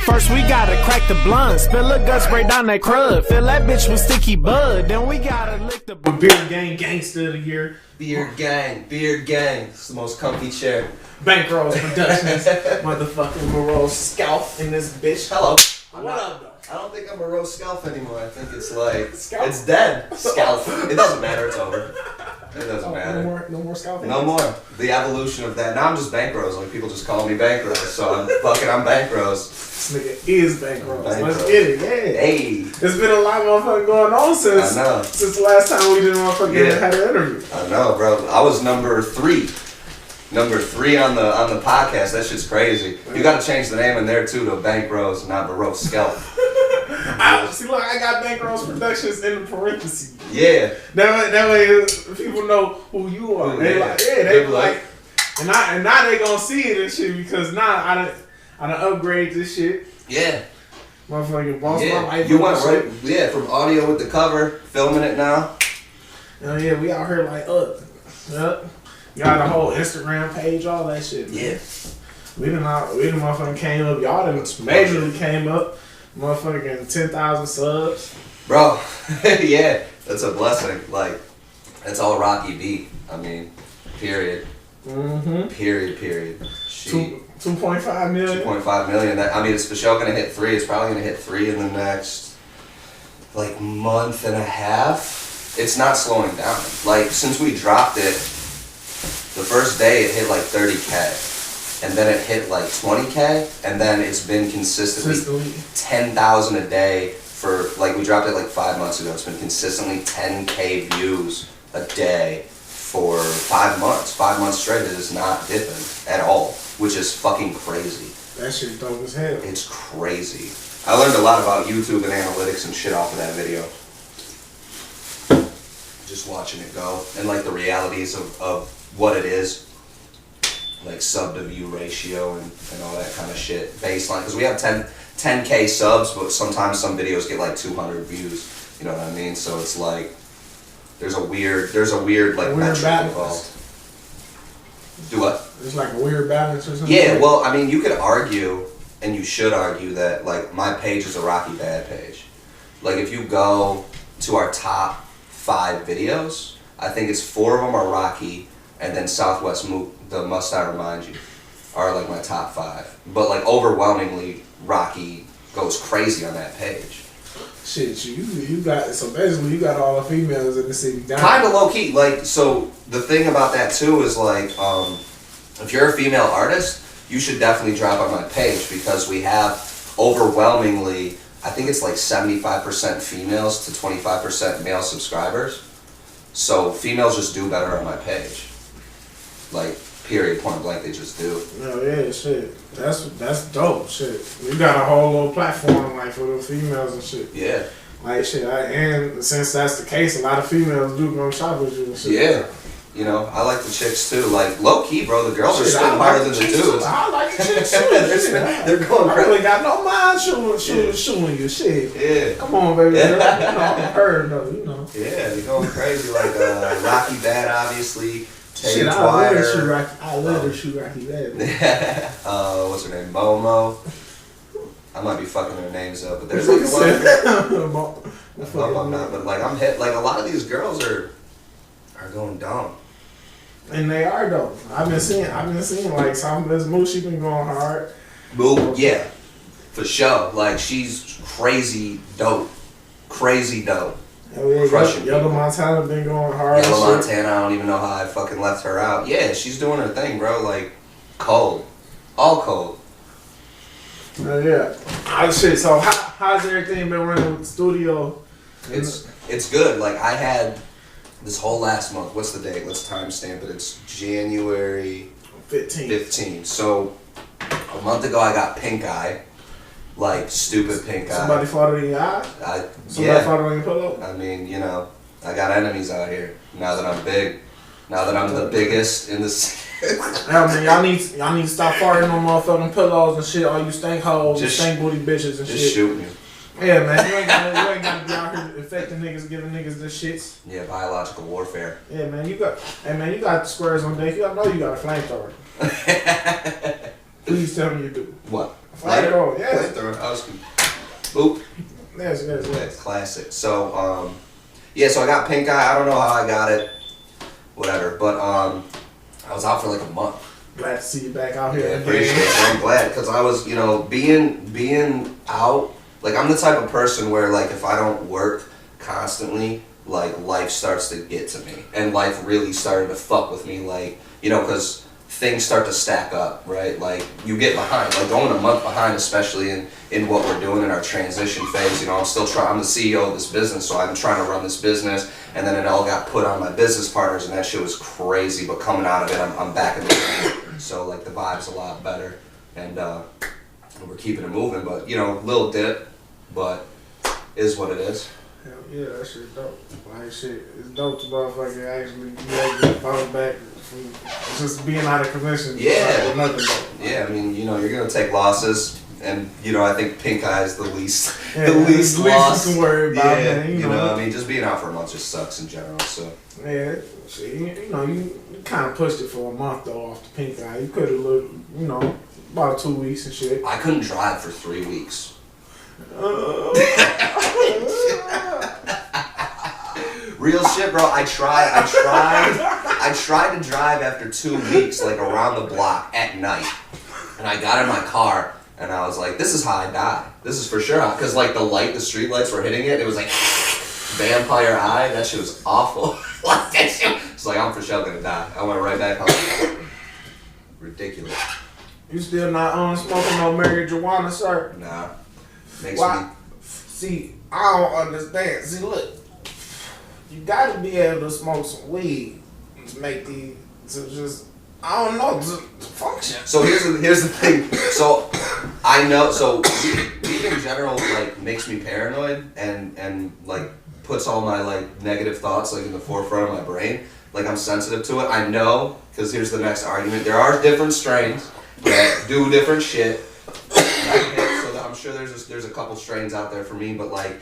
First we gotta crack the blunt, spill a gut spray down that crud, fill that bitch with sticky bud, then we gotta lick the beer gang gangster of the year. Beer gang. It's the most comfy chair. BankRose Productions, motherfucking Morose Scalp in this bitch. Hello. What up, though? I don't think I'm a roast scalp anymore. I think it's like Scalp? it's dead. Scalp. It doesn't matter. It's over. It doesn't matter. No more scalping. No more. The evolution of that. Now I'm just BankRose. Like people just call me BankRose. So I'm BankRose. This nigga is BankRose. BankRose. Let's get it, yeah. Hey. There's been a lot of motherfucking going on since the last time we did motherfucking had an interview. I know, bro. I was number 3. Number 3 on the podcast. That shit's crazy. You got to change the name in there too to BankRose, not Baroque Scalp. See, look, I got BankRose Productions in the parentheses. Yeah. That way, people know who you are. They like, yeah, they like, and now they gonna see it and shit because now I done upgrade this shit. Yeah. Motherfucking boss Yeah. my life. You went right. Yeah, from audio with the cover, filming it now. Oh yeah, we out here like Yep. Got a whole Instagram page, all that shit. Man. Yeah. We done motherfucking came up. Y'all done majorly came up. Motherfucking 10,000 subs. Bro, yeah, that's a blessing. Like, it's all Rocky B. I mean, period. Mm-hmm. Period. 2.5 million. 2.5 million. I mean, it's for sure gonna hit 3. It's probably gonna hit 3 in the next, like, month and a half. It's not slowing down. Like, since we dropped it, the first day it hit like 30K. And then it hit like 20K, and then it's been consistently 10,000 a day for, like, we dropped it like 5 months ago. It's been consistently 10K views a day for 5 months. 5 months straight. It is not dipping at all, which is fucking crazy. That shit dope as hell. It's crazy. I learned a lot about YouTube and analytics and shit off of that video. Just watching it go, and like the realities of what it is. Like sub to view ratio and all that kind of shit. Baseline, because we have 10K subs, but sometimes some videos get like 200 views. You know what I mean? So it's like there's a weird like metric involved. Do what? There's like a weird balance or something. Yeah, well, I mean, you could argue, and you should argue that like my page is a Rocky Bad page. Like if you go to our top 5 videos, I think it's 4 of them are Rocky, and then Southwest the Must I Remind You are like my top 5. But like overwhelmingly, Rocky goes crazy on that page. Shit, you got, so basically you got all the females in the city down. Kind of low key. Like, so the thing about that too is like, if you're a female artist, you should definitely drop on my page because we have overwhelmingly, I think it's like 75% females to 25% male subscribers. So females just do better on my page. Like, period, point blank, they just do. Oh yeah, shit. That's dope, shit. We got a whole little platform like for the females and shit. Yeah. Like shit, and since that's the case, a lot of females do go shop with you and shit. Yeah. You know, I like the chicks too. Like, low key, bro, the girls are spitting harder than the dudes. I like the chicks too. They're going crazy. I really got no mind shooting you, shit. Yeah. Come on, baby girl. You know, I'm her though, you know. Yeah, they're going crazy. Like, Rocky Bad, obviously. Shit, I let her shoot Rocky Bad. What's her name? Momo. I might be fucking their names up, but there's like one. I'm not, but like I'm hit. Like a lot of these girls are going dumb. And they are though. I've been seeing like some of this Moose, she been going hard. Moo, yeah, for sure. Like she's crazy dope. Oh yeah, Yellow Montana been going hard. Yellow Montana, I don't even know how I fucking left her out. Yeah, she's doing her thing, bro. Like, cold. All cold. Yeah. Oh shit, so how's everything been running with the studio? It's good. Like, I had this whole last month. What's the date? Let's timestamp it. It's January 15. So, a month ago I got pink eye. Like, stupid pink eye. Somebody farted in your eye? Somebody farted on your pillow? I mean, you know, I got enemies out here. Now that I'm big. Now that I'm the biggest in the... I mean, y'all need to stop farting on motherfucking pillows and shit. All you stank hoes and stank booty bitches and shit. Just shoot me. Yeah, man. You ain't gotta be out here infecting niggas, giving niggas this shits. Yeah, biological warfare. Yeah, man. You got squares on deck. I know you got a flamethrower. Please tell me you do. What? Flamethrower, yes. Flamethrower. I was boop. Yes. Classic. So, so I got pink eye. I don't know how I got it. Whatever. But I was out for like a month. Glad to see you back out here. Yeah, appreciate it. I'm glad because I was, being out. Like I'm the type of person where like if I don't work constantly, like life starts to get to me, and life really started to fuck with me. Like because things start to stack up, right? Like you get behind, like going a month behind, especially in what we're doing in our transition phase. I'm still I'm the CEO of this business, so I'm trying to run this business, and then it all got put on my business partners, and that shit was crazy. But coming out of it, I'm back in the game, so like the vibe's a lot better, and we're keeping it moving. But little dip, but is what it is. Hell yeah, that shit dope. Like shit, it's dope to motherfucker actually bounce back from just being out of commission. Yeah. Nothing dope. Yeah, I mean, you're gonna take losses, and I think pink eye is the least least loss. You can worry about, yeah, man. I mean, just being out for a month just sucks in general. So yeah, shit, you kind of pushed it for a month though off the pink eye. You could have looked, about 2 weeks and shit. I couldn't drive for 3 weeks. Real shit, bro. I tried to drive after 2 weeks, like around the block at night. And I got in my car and I was like, this is how I die. This is for sure. Because like the street lights were hitting it. It was like vampire eye. That shit was awful. Like that shit. It's like, I'm for sure gonna die. I went right back home. Ridiculous. You still not smoking no marijuana, sir? Nah. Makes Why? me. See, I don't understand. See, look. You gotta be able to smoke some weed to make to just, I don't know, to function. So here's the thing. So I know. So weed in general like makes me paranoid and like puts all my like negative thoughts like in the forefront of my brain. Like I'm sensitive to it. I know because here's the next argument. There are different strains that do different shit. So I'm sure there's a couple strains out there for me, but like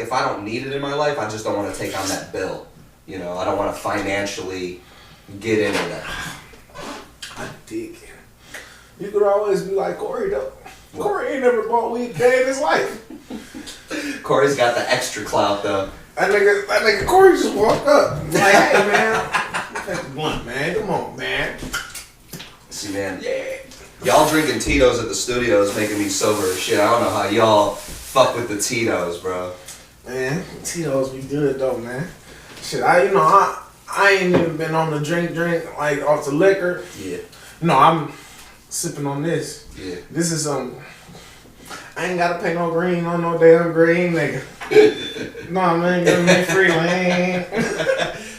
if I don't need it in my life, I just don't want to take on that bill. I don't want to financially get into that. I dig it. You could always be like Corey though. What? Corey ain't never bought weed a day in his life. Corey's got the extra clout though. That nigga Corey just walked up. Like, hey man, take the blunt, man. Come on, man. See, man. Yeah. Y'all drinking Tito's at the studio is making me sober as shit. I don't know how y'all fuck with the Tito's, bro. Man, Tito's be good though, man. Shit, I ain't even been on the drink like off the liquor. Yeah. No, I'm sipping on this. Yeah. This is I ain't gotta pay no green on no damn green, nigga. No, man, give me free lane.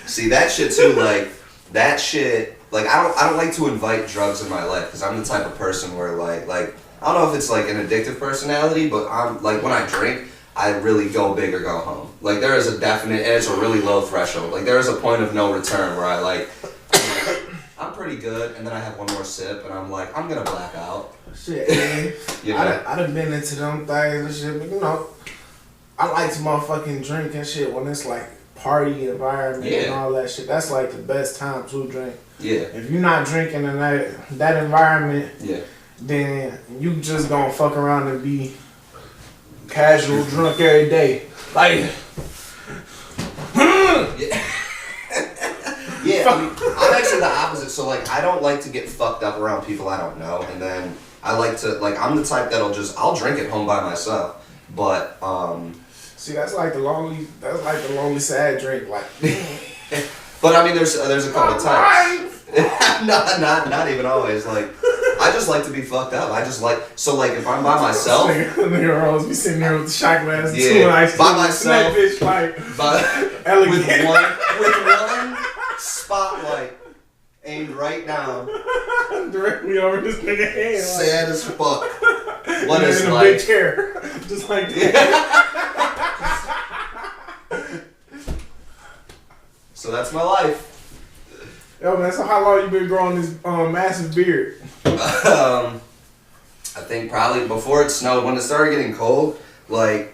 See that shit too, like that shit. Like I don't like to invite drugs in my life because I'm the type of person where like I don't know if it's like an addictive personality, but I'm like when I drink, I really go big or go home. Like there is a definite, and it's a really low threshold. Like there is a point of no return where I'm pretty good, and then I have one more sip, and I'm like, I'm gonna black out. Shit, man. I done been into them things and shit, but I like to motherfucking drink and shit when it's like party environment and all that shit. That's like the best time to drink. Yeah. If you're not drinking in that environment, then you just gonna fuck around and be casual drunk every day. Like, yeah, I mean, I'm actually the opposite. So like, I don't like to get fucked up around people I don't know, and then I like to I'm the type I'll drink at home by myself, but see, that's like the lonely sad drink, like. But I mean, there's a couple of times. not even always. Like, I just like to be fucked up. I just like if I'm by myself. Nigga always be sitting there with the shot glass and two ice by myself. Bitch, like, with one spotlight aimed right down, directly over this nigga head. Sad as fuck. What is in a like? Big chair, just like that. So that's my life. Yo, man, so how long you been growing this massive beard? I think probably before it snowed, when it started getting cold, my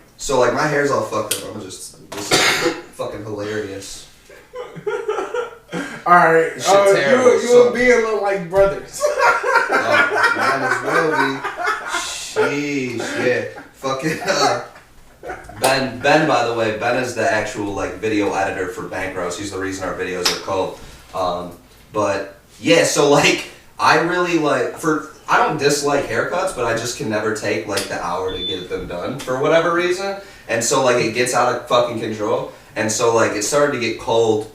hair's all fucked up. This is fucking hilarious. Alright, you and Ben look like brothers. Might as well be. Sheesh, yeah. Fucking, Ben, by the way, Ben is the actual, like, video editor for BankRose. He's the reason our videos are cold. But, yeah, so, like, I really, like, I don't dislike haircuts, but I just can never take, like, the hour to get them done for whatever reason. And so, like, it gets out of fucking control. And so, like, it started to get cold,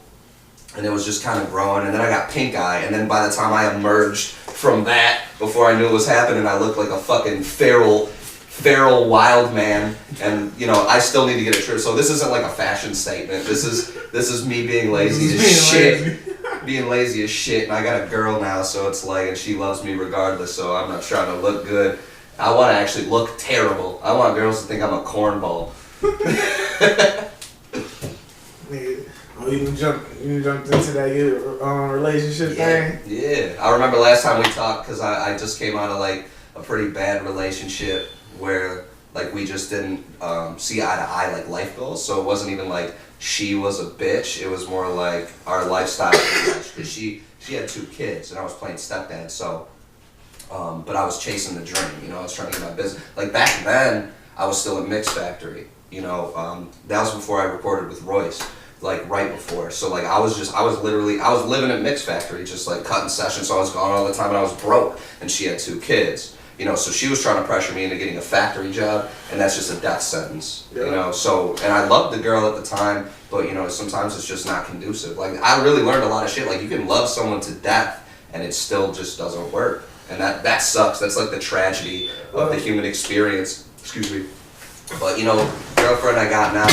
and it was just kind of growing. And then I got pink eye, and then by the time I emerged from that, before I knew it was happening, I looked like a fucking feral wild man. And, you know, I still need to get a trim. So this isn't like a fashion statement. This is me being lazy as shit. Being lazy as shit. And I got a girl now, so it's like, and she loves me regardless, so I'm not trying to look good. I want to actually look terrible. I want girls to think I'm a cornball. Oh, you jumped into that relationship thing? Yeah. I remember last time we talked, because I just came out of like a pretty bad relationship where like we just didn't see eye to eye like life goals. So it wasn't even like she was a bitch. It was more like our lifestyle because she had 2 kids and I was playing stepdad. So, but I was chasing the dream. You know, I was trying to get my business. Like back then, I was still at Mix Factory. You know, that was before I recorded with Royce. Like right before, so like I was living at Mix Factory, just like cutting sessions. So I was gone all the time, and I was broke. And she had 2 kids, you know. So she was trying to pressure me into getting a factory job, and that's just a death sentence, you know. So and I loved the girl at the time, but you know sometimes it's just not conducive. Like I really learned a lot of shit. Like you can love someone to death, and it still just doesn't work, and that sucks. That's like the tragedy of the human experience. Excuse me. But you know, girlfriend I got now,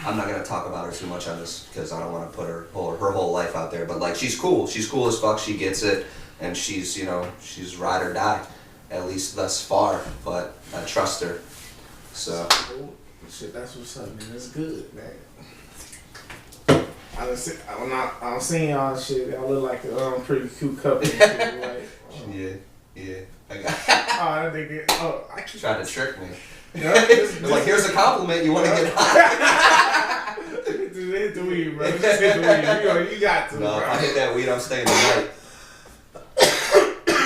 I'm not gonna talk about her too much on this because I don't want to put her whole life out there. But like, she's cool as fuck. She gets it, and she's, you know, she's ride or die, at least thus far. But I trust her. So. Shit, that's what's up, man. That's good, man. I'm seeing y'all shit. Y'all look like a pretty cute couple. And shit, like, Yeah. I keep trying to trick me. Yeah, like, here's a compliment. You want to get high? Hit the weed, bro. Just hit the weed. You got to. No, bro. if I hit that weed, I'm staying the night.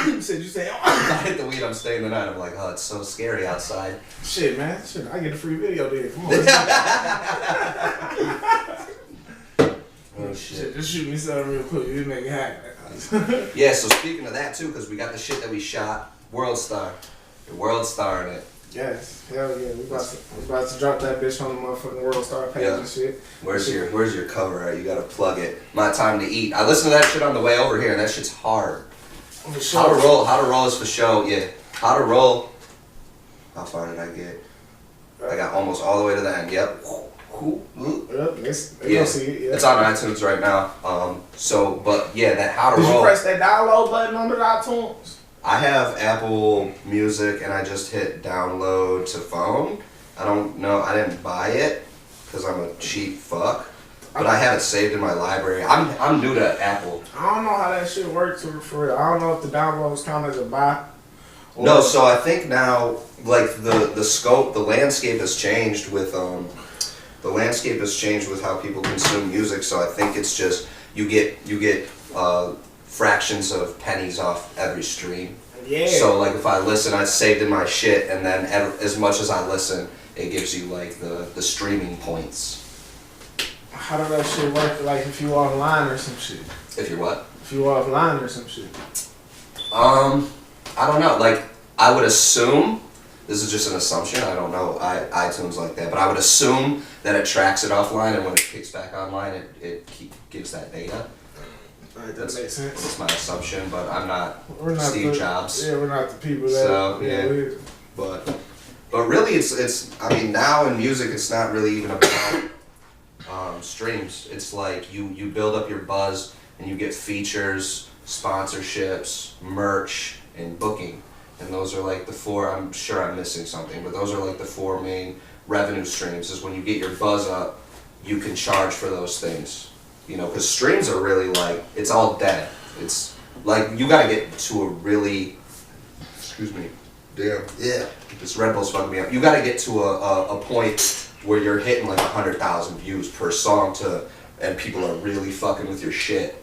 You said if I hit the weed, I'm staying the night. I'm like, oh, it's so scary outside. Shit, man. Shit, I get a free video then. Come on. Oh shit. Just shoot me something real quick. You make it happen. Yeah. So speaking of that too, because we got the shit that we shot, World Star, the World Star in it. Yes, hell yeah. We about to drop that bitch on the motherfucking World Star page and shit. Where's your cover at? You gotta plug it. My time to eat. I listened to that shit on the way over here, and that shit's hard. How to roll is for show. Yeah. How to roll. How far did I get? I got almost all the way to the end. Yep. Yep. They see it. Yeah. It's on iTunes right now. So, but yeah, that how to roll. Did you press that download button on the iTunes? I have Apple Music and I just hit download to phone. I don't know, I didn't buy it because I'm a cheap fuck, but I have it saved in my library. I'm new to Apple. I don't know how that shit works for real. I don't know if the downloads count as a buy. No, so I think now like the scope, the landscape has changed with how people consume music. So I think it's just you get fractions of pennies off every stream. Yeah. So like if I listen, it's saved in my shit, and then as much as I listen, it gives you like the streaming points. How does that shit work? Like if you offline or some shit. If you're what? If you offline or some shit. I don't know. Like I would assume, this is just an assumption. I don't know iTunes like that, but I would assume that it tracks it offline, and when it kicks back online, it gives that data. Right, that makes sense. That's my assumption, but I'm not Steve Jobs. Yeah, we're not the people that. So yeah, but really, it's. I mean, now in music, it's not really even about streams. It's like you build up your buzz and you get features, sponsorships, merch, and booking, and those are like the 4. I'm sure I'm missing something, but those are like the 4 main revenue streams. Is when you get your buzz up, you can charge for those things. You know, because streams are really like, it's all dead. It's like, you gotta get to a really, excuse me, damn, yeah, this Red Bull's fucking me up. You gotta get to a point where you're hitting like 100,000 views per song and people are really fucking with your shit.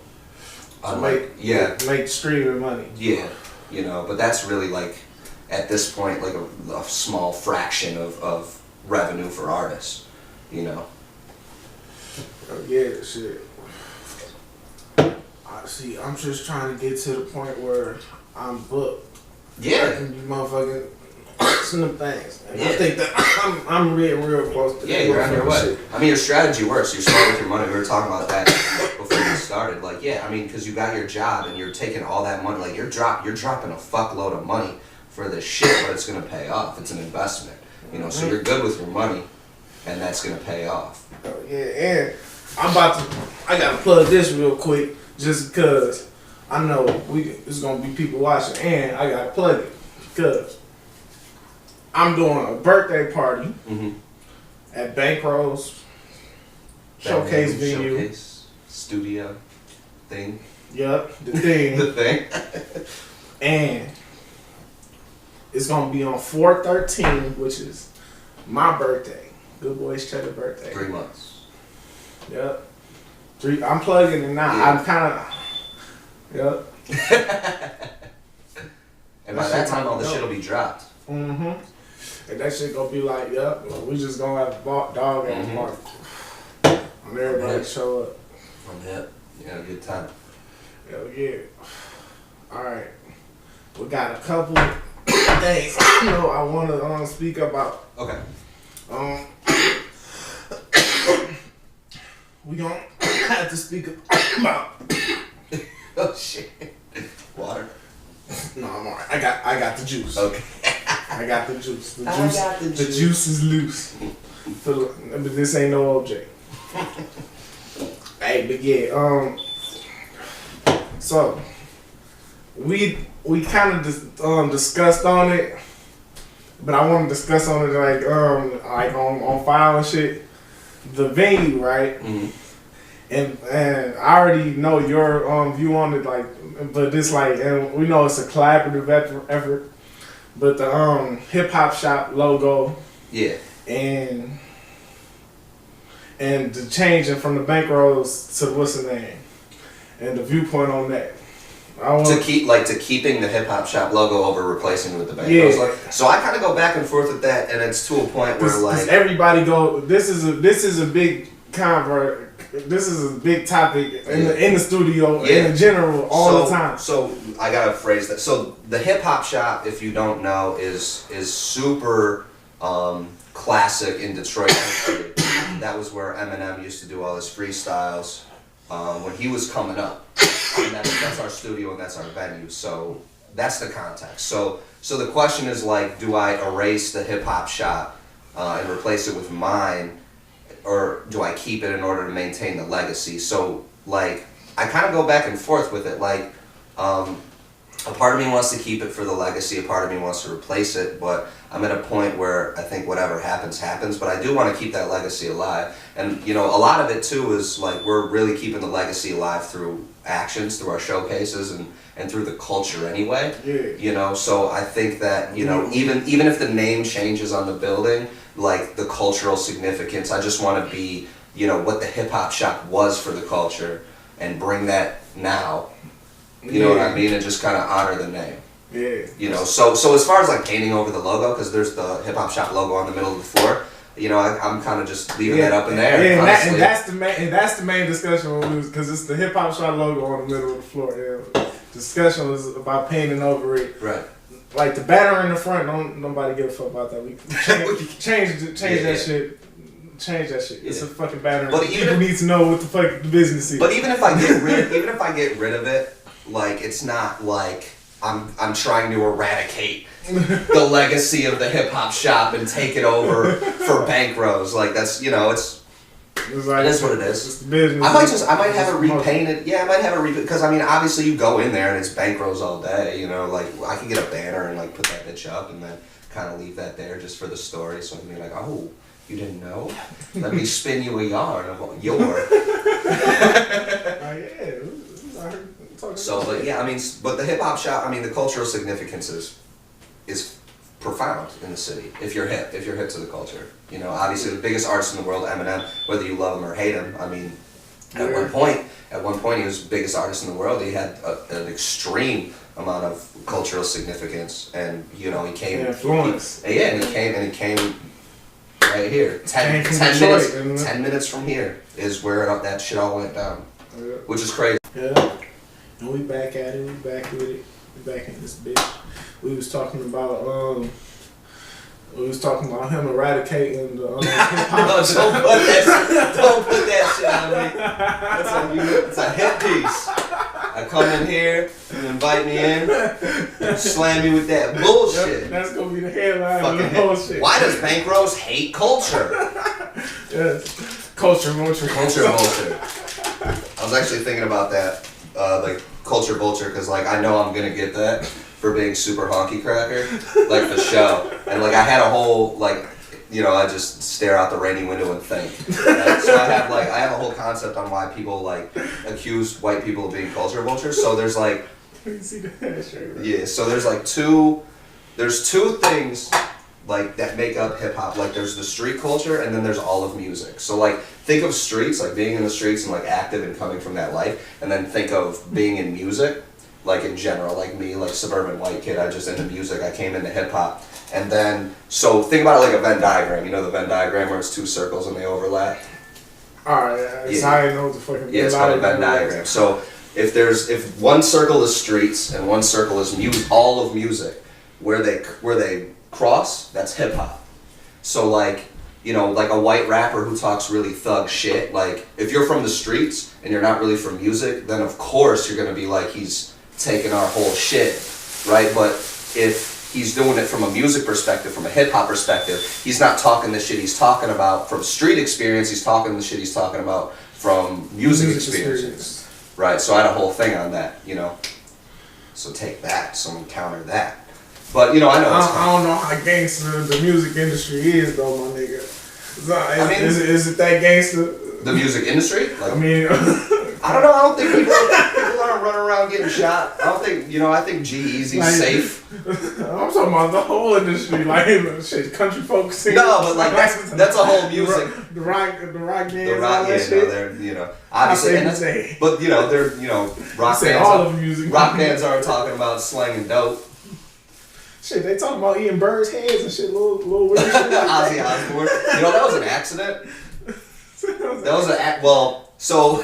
Make streaming money. Yeah, you know, but that's really like, at this point like a small fraction of revenue for artists, you know. Yeah, shit. See, I'm just trying to get to the point where I'm booked. Yeah. And you motherfucking some things. And I think that I'm real close to yeah, you're on your way. I mean, your strategy works. You're smart with your money. We were talking about that before we started. Like, yeah, I mean, because you got your job and you're taking all that money. Like, you're dropping a fuckload of money for this shit, but it's gonna pay off. It's an investment, you know. So you're good with your money, and that's gonna pay off. Yeah, and I gotta plug this real quick, just because I know there's gonna be people watching, and I gotta plug it because I'm doing a birthday party at BankRose showcase venue. Showcase studio thing. Yep, the thing. The thing. And it's gonna be on 4/13, which is my birthday. Good Boys Cheddar birthday. 3 months. Yep. I'm plugging it now. Yeah. I'm kind of. Yep. And by that time, all the shit will be dropped. Mm-hmm. And that shit gonna be like, yep, we just gonna have a dog ass party. And everybody show up. On that. Yeah, good time. Hell yeah. Alright. We got a couple things I wanna speak about. Okay. We gonna have to speak about Oh shit. Water. No, I'm alright. I got the juice. Okay. I got the juice. The juice is loose. But this ain't no OJ. Hey, but yeah, so we kind of discussed on it, but I want to discuss on it like on file and shit. The venue, right? Mm-hmm. And I already know your view on it, like, but this like, and we know it's a collaborative effort. But the hip hop shop logo, yeah, and the changing from the BankRose to what's the name, and the viewpoint on that. Keeping the hip hop shop logo over replacing it with the BankRose. Yeah. Like, so I kind of go back and forth with that, and it's to a point where like everybody go. This is a big convert. This is a big topic in the studio in general all the time. So I gotta phrase that. So the hip hop shop, if you don't know, is super classic in Detroit. That was where Eminem used to do all his freestyles when he was coming up. And that's our studio and that's our venue. So that's the context. So the question is like, do I erase the hip hop shop and replace it with mine? Or do I keep it in order to maintain the legacy? So, like, I kind of go back and forth with it. Like, a part of me wants to keep it for the legacy, a part of me wants to replace it, but I'm at a point where I think whatever happens, happens, but I do want to keep that legacy alive. And, you know, a lot of it, too, is, like, we're really keeping the legacy alive through actions, through our showcases, and through the culture anyway. Yeah. You know, so I think that, you know, even if the name changes on the building, like the cultural significance, I just want to be, you know, what the hip hop shop was for the culture and bring that now. You know what I mean? And just kind of honor the name. Yeah. You know, so as far as like painting over the logo, because there's the hip hop shop logo on the middle of the floor, you know, I'm kind of just leaving that up in there. Yeah, and that's the main discussion because it's the hip hop shop logo on the middle of the floor. Yeah. Discussion was about painting over it. Right. Like the banner in the front, nobody give a fuck about that. We change that shit. Change that shit. It's a fucking banner. But people need to know what the fuck the business is. But even if I get rid of it, like it's not like I'm trying to eradicate the legacy of the hip hop shop and take it over for BankRose. Like that's, you know, it is what it is. It's business. I might have it repainted. Yeah, I might have it repainted because I mean, obviously you go in there and it's BankRose all day. You know, like I could get a banner and like put that bitch up and then kind of leave that there just for the story. So I mean, like, oh, you didn't know? Let me spin you a yarn of your. So, but yeah, I mean, but the hip hop shop. I mean, the cultural significance is profound in the city if you're hip to the culture. You know, obviously the biggest artist in the world, Eminem, whether you love him or hate him. I mean, at one point he was the biggest artist in the world. He had an extreme amount of cultural significance, and you know he came. Influence. And he came right here. 10 minutes from here is where that shit all went down, which is crazy. Yeah, and we back at it. We back with it. We back in this bitch. We was talking about him eradicating the hip hop. No, don't put that shit on me. It's a hit piece. I come in here, you invite me in, you slam me with that bullshit. That's gonna be the headline of the whole shit. Why does BankRose hate culture? Yes. Culture vulture. Culture vulture. I was actually thinking about that, like culture vulture, because like I know I'm gonna get that for being super honky cracker, like the show, and like I had a whole like, you know, I just stare out the rainy window and think. So I have a whole concept on why people like accuse white people of being culture vultures. So there's like, you see the hashtag, right? yeah. So there's like there's two things like that make up hip hop. Like there's the street culture, and then there's all of music. So like think of streets, like being in the streets and like active and coming from that life, and then think of being in music, like in general, like me, like suburban white kid. I just into music. I came into hip hop. And then, so think about it like a Venn diagram. You know the Venn diagram where it's two circles and they overlap? Alright, yeah. So I didn't know what the fucking it's called a Venn diagram. So if one circle is streets and one circle is all of music, where they cross, that's hip hop. So like, you know, like a white rapper who talks really thug shit, like if you're from the streets and you're not really from music, then of course you're gonna be like, he's taking our whole shit, right? But if he's doing it from a music perspective, from a hip-hop perspective, he's not talking the shit he's talking about from street experience, he's talking the shit he's talking about from music experiences. Right, so I had a whole thing on that, you know. So take that, someone counter that. But, you know, I know I don't know how gangster the music industry is, though, my nigga. Is it that gangster? The music industry? Like, I mean... I don't know, I don't think people aren't running around getting shot. I don't think, you know, I think G-Eazy's like, safe. I'm talking about the whole industry, like, shit, country folk singers. No, but like, that's a whole music. The rock bands, all that shit. No, they're, you know, obviously, but, you know, they're, you know, rock bands. All of music. Rock bands aren't talking about slanging dope. Shit, they talking about eating birds' heads and shit, little weird shit like Ozzy that. Osbourne. You know, that was an accident. So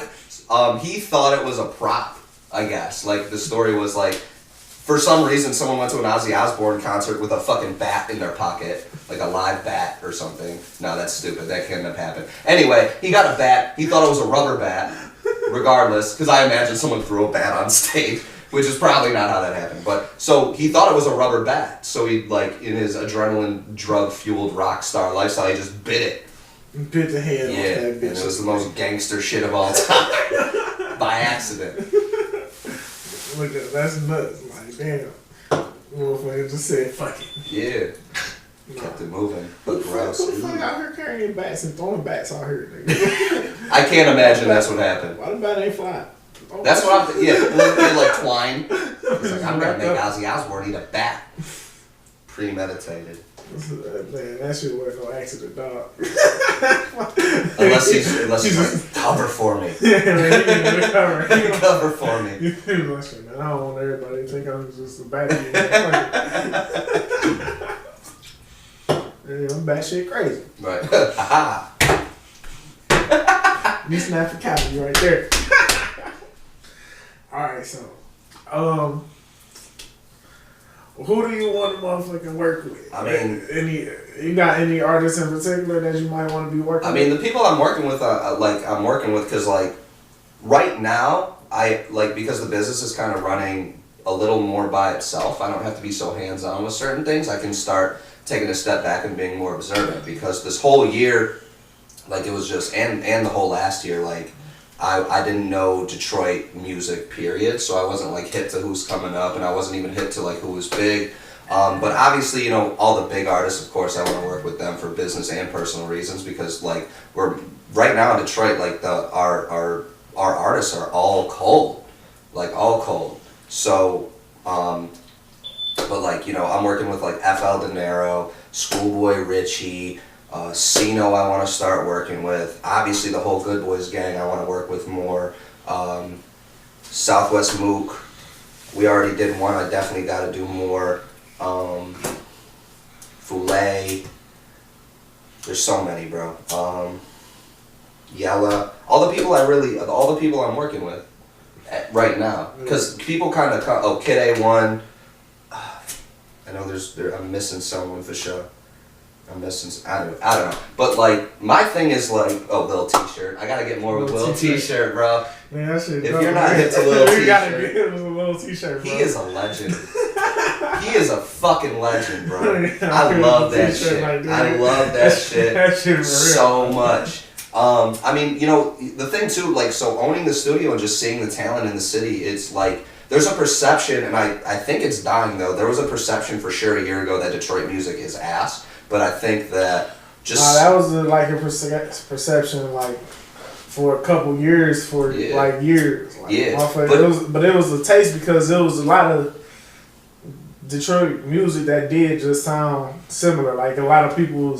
he thought it was a prop, I guess. Like, the story was like, for some reason, someone went to an Ozzy Osbourne concert with a fucking bat in their pocket, like a live bat or something. No, that's stupid. That couldn't have happened. Anyway, he got a bat. He thought it was a rubber bat, regardless, because I imagine someone threw a bat on stage, which is probably not how that happened. But so he thought it was a rubber bat. So he, like, in his adrenaline, drug-fueled rock star lifestyle, he just bit it. Bit the head off that bitch. And it was the most gangster shit of all time. By accident. Look at that's nuts. Like, damn. Motherfucker just said, fuck it. Yeah. Kept it moving. But gross. Who the fuck out here carrying bats and throwing bats out here, nigga? I can't imagine that's what happened. Why the bat ain't flying? That's what I'm they like twine. It's like, I'm gonna make Ozzy Osbourne eat a bat. Premeditated. Man, that shit wasn't no accident, dog. unless he's like, cover for me. Yeah, man, he cover. Cover for me. He was like, man, I don't want everybody to think I'm just a baby. Yeah, I'm batshit crazy. Right. Haha. You snapped the copy right there. Alright, so, who do you want to motherfucking work with? I mean, you got any artists in particular that you might want to be working with? I mean, the people I'm working with, I'm working with because, like, right now, because the business is kind of running a little more by itself, I don't have to be so hands-on with certain things. I can start taking a step back and being more observant, because this whole year, like, it was just, and the whole last year, like, I didn't know Detroit music, period, so I wasn't, like, hit to who's coming up, and I wasn't even hit to, like, who was big. But obviously, you know, all the big artists, of course, I want to work with them for business and personal reasons, because, like, we're, right now in Detroit, like, our artists are all cold. Like, all cold. So, but, like, you know, I'm working with, like, FL De Niro, Schoolboy Richie, Sino I want to start working with. Obviously the whole Good Boys gang I want to work with more. Southwest Mook. We already did one. I definitely got to do more. Foulet. There's so many, bro. Yella. All the people I'm working with right now. Because people kind of come, Kid A1. I know I'm missing someone for sure. I don't know. But like, my thing is like, Lil T-shirt. I gotta get more with Lil T-shirt, bro. Man, that shit if you're not hip to Lil T-shirt, you gotta get him with a Lil T-shirt, bro. He is a legend. He is a fucking legend, bro. I love that shit. I love that shit so much. I mean, the thing too, like, so owning the studio and just seeing the talent in the city, it's like, there's a perception, and I think it's dying though. There was a perception for sure a year ago that Detroit music is ass, but I think that that was like a perception like for a couple years, like years. Like, it was a taste because there was a lot of Detroit music that did just sound similar. Like a lot of people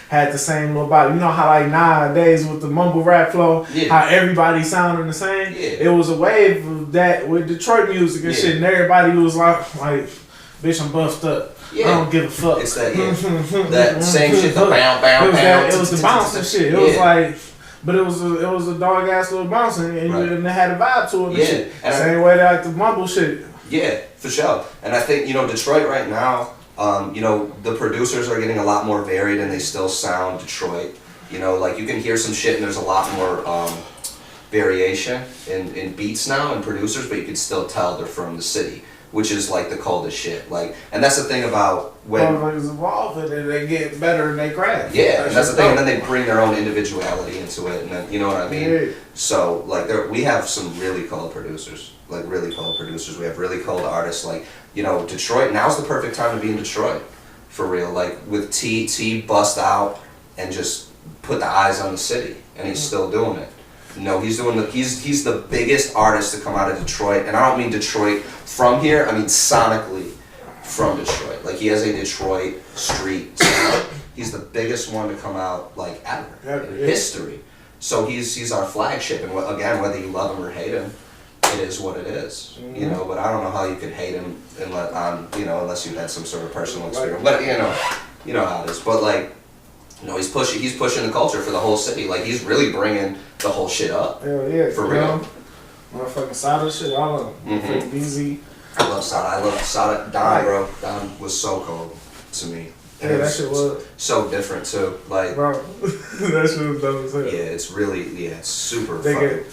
had the same little body. You know how like nowadays with the mumble rap flow, how everybody sounding the same? Yeah. It was a wave of that with Detroit music and shit, and everybody was like, bitch, I'm buffed up. Yeah. I don't give a fuck. It's that, that same shit, the bow, bow, bow. It was the bouncing shit. It was like, but it was a dog ass little bouncing, and it had a vibe to it and shit. And same way like the mumble shit. Yeah, for sure. And I think, Detroit right now, the producers are getting a lot more varied and they still sound Detroit. Like you can hear some shit and there's a lot more variation in beats now and producers, but you can still tell they're from the city, which is like the coldest shit. Like, and that's the thing about when motherfuckers evolve and they get better and they craft. Yeah, and that's the thing. And then they bring their own individuality into it, and then, you know what I mean? Yeah. So like, we have some really cold producers. Like really cold producers. We have really cold artists. Like, Detroit. Now's the perfect time to be in Detroit, for real. Like with T bust out and just put the eyes on the city, and he's still doing it. He's doing he's the biggest artist to come out of Detroit, and I don't mean Detroit from here. I mean sonically from Detroit. Like he has a Detroit street sound. He's the biggest one to come out like ever in history. So he's our flagship, and again, whether you love him or hate him, it is what it is. Mm-hmm. But I don't know how you could hate him unless you had some sort of personal experience. But you know how it is. But like, he's pushing the culture for the whole city. Like he's really bringing the whole shit up. Hell yeah, for real. Motherfucking Sada shit, all of them. BZ. I love Sada. Don, bro. Don was so cold to me. And that shit was so different too. Like, bro, that shit was dope as hell. Yeah, it's really, it's super fucking.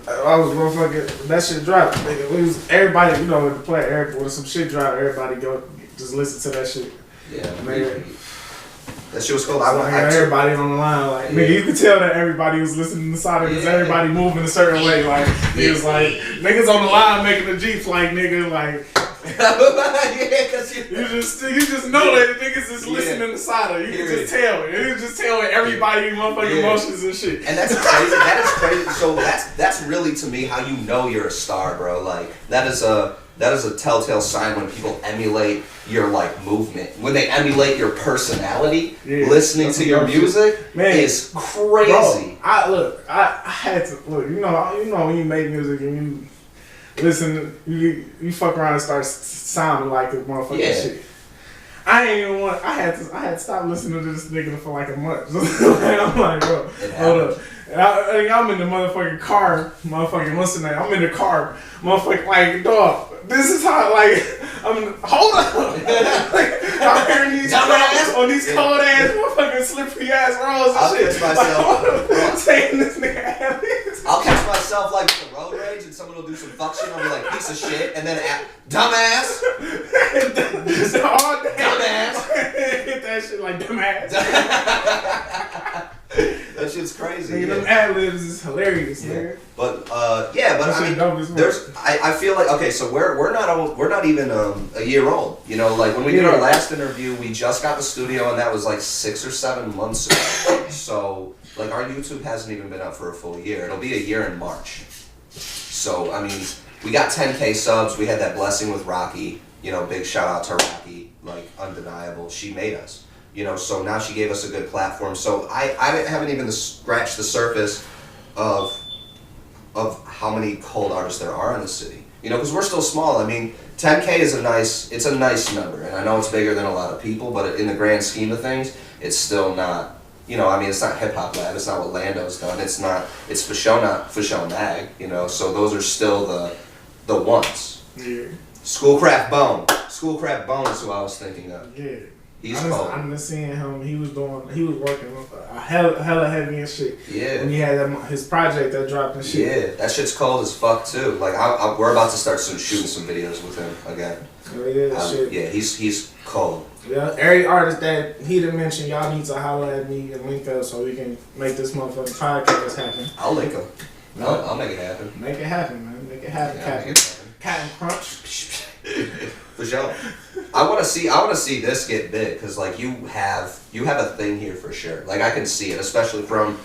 I was motherfucking, that shit dropped. Nigga, we was everybody, with the play airport, when some shit dropped, everybody go just listen to that shit. Yeah, man. That shit was cool. Everybody on the line, like, nigga, you could tell that everybody was listening to Sada because everybody moving a certain way. Like, it was like, niggas on the line making the Jeeps, like, nigga, like. Cause you just know that the niggas is listening to Sada. You can just tell. You can just tell everybody motherfucking emotions and shit. And that's crazy. That is crazy. So that's really to me how you know you're a star, bro. Like that is a telltale sign when people emulate your like movement. When they emulate your personality, listening to your music is crazy. Bro, I had to look. You know when you make music and you listen, you fuck around and start sounding like a motherfucking shit. I had to stop listening to this nigga for like a month. I'm like, bro, hold up. And I'm in the motherfucking car, what's the name? I'm in the car, motherfucking, like, dog, this is how, like, hold up. Like, I'm hearing these on these cold ass, motherfucking slippery ass roads and I'll shit. Catch myself. Like, taking this nigga at I'll catch myself, like, with the road rage, and someone will do some fuck shit, and I'll be like, piece of shit, and then, dumbass. Dumbass. Hit that shit like dumbass. That shit's crazy. Nigga, them ad-libs is hilarious, man. But I mean, I feel like, okay, so we're not even a year old. Like when we did our last interview, we just got the studio, and that was like 6 or 7 months ago. So like our YouTube hasn't even been up for a full year. It'll be a year in March. So I mean, we got 10K subs. We had that blessing with Rocky. Big shout out to Rocky. Like undeniable. She made us. So now she gave us a good platform. So I haven't even scratched the surface of how many cold artists there are in the city. You know, because we're still small. I mean, 10K is a nice number, and I know it's bigger than a lot of people, but in the grand scheme of things, it's still not. You know, I mean, it's not Hip Hop Lab. It's not what Lando's done. It's not. It's for show, not for show mag. You know, so those are still the ones. Yeah. Schoolcraft Bone is who I was thinking of. Yeah. He's cold. I'm just seeing him. He was working a hella heavy and shit. Yeah. When he had his project that dropped and shit. Yeah, that shit's cold as fuck too. Like we're about to start shooting some videos with him again. Shit. Yeah, he's cold. Yeah, every artist that he done mentioned, y'all need to holler at me and link up so we can make this motherfucking podcast happen. I'll link him. I'll make it happen. Make it happen, man. Make it happen, Captain Crunch. For sure. I want to see this get big because like you have a thing here for sure. Like I can see it, especially from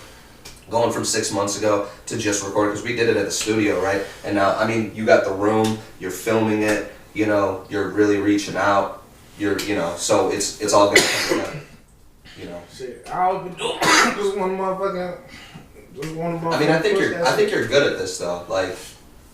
going from 6 months ago to just recording because we did it at the studio, right? And now I mean you got the room, you're filming it, you know, you're really reaching out, so it's all gonna come together. You know. Shit, I just one motherfucking. I mean, I think you're good at this though. Like.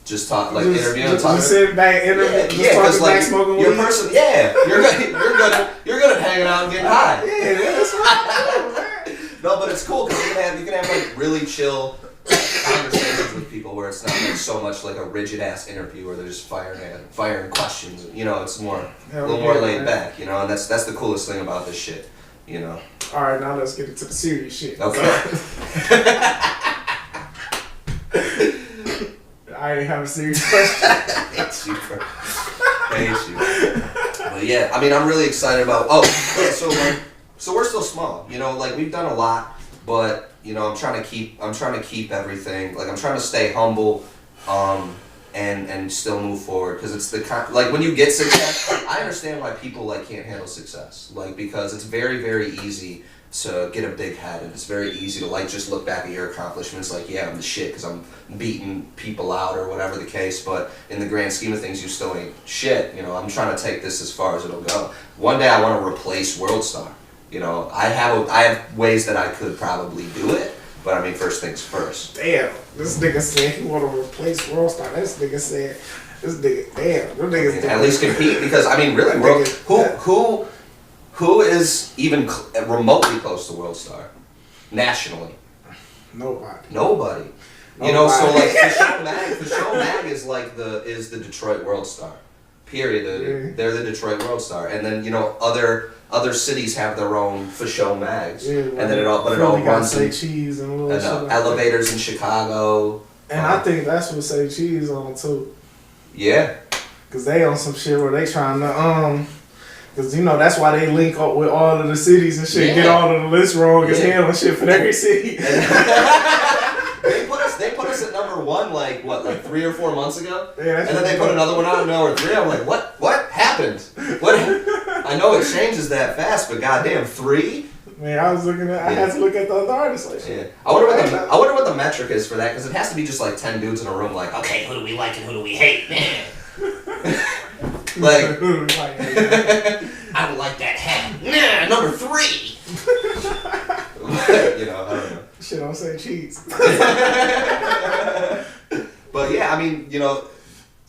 Just talk like interviewing. Just sit back, interview. Yeah, because like your person. Yeah, you're good at hanging out and getting high. Yeah, that's right. No, but it's cool because you can have like really chill conversations with people where it's not like so much like a rigid ass interview where they're just firing questions. You know, it's a little more laid back. You know, and that's the coolest thing about this shit. You know. All right, now let's get into the serious shit. Okay. I ain't have a serious question. I hate you. But yeah, I mean, I'm really excited about. Oh, yeah. So we're still small. You know, like we've done a lot, but you know, I'm trying to keep everything. Like I'm trying to stay humble, and still move forward because it's like when you get success. I understand why people like can't handle success, like because it's very very easy to get a big head and it's very easy to like just look back at your accomplishments like yeah I'm the shit because I'm beating people out or whatever the case, but in the grand scheme of things you still ain't shit. You know, I'm trying to take this as far as it'll go. One day I want to replace World Star. You know, I have ways that I could probably do it, but I mean first things first. Damn, this nigga said he want to replace World Star. This nigga said damn, them niggas at least compete because I mean really who is even remotely close to World Star nationally? Nobody. You know, so like the show mag is like the Detroit World Star. Period. They're the Detroit World Star, and then you know other cities have their own for show mags, and then it all runs Say Cheese and little shit like elevators that. In Chicago. And I think that's what Say Cheese on too. Yeah. Cause they on some shit where they trying to Cause you know that's why they link up with all of the cities and shit, get all of the lists wrong as hell and shit for every city. They put us at number one like 3 or 4 months ago, yeah, and then they put another one out at number 3. I'm like, what happened? What? I know it changes that fast, but goddamn 3. Man, I had to look at the other artists like shit. Yeah. I wonder what the metric is for that because it has to be just like 10 dudes in a room like, okay, who do we like and who do we hate? Like, I would like that hat. Nah, number 3. You know, I don't know. Shit, don't say cheese. But yeah, I mean, you know,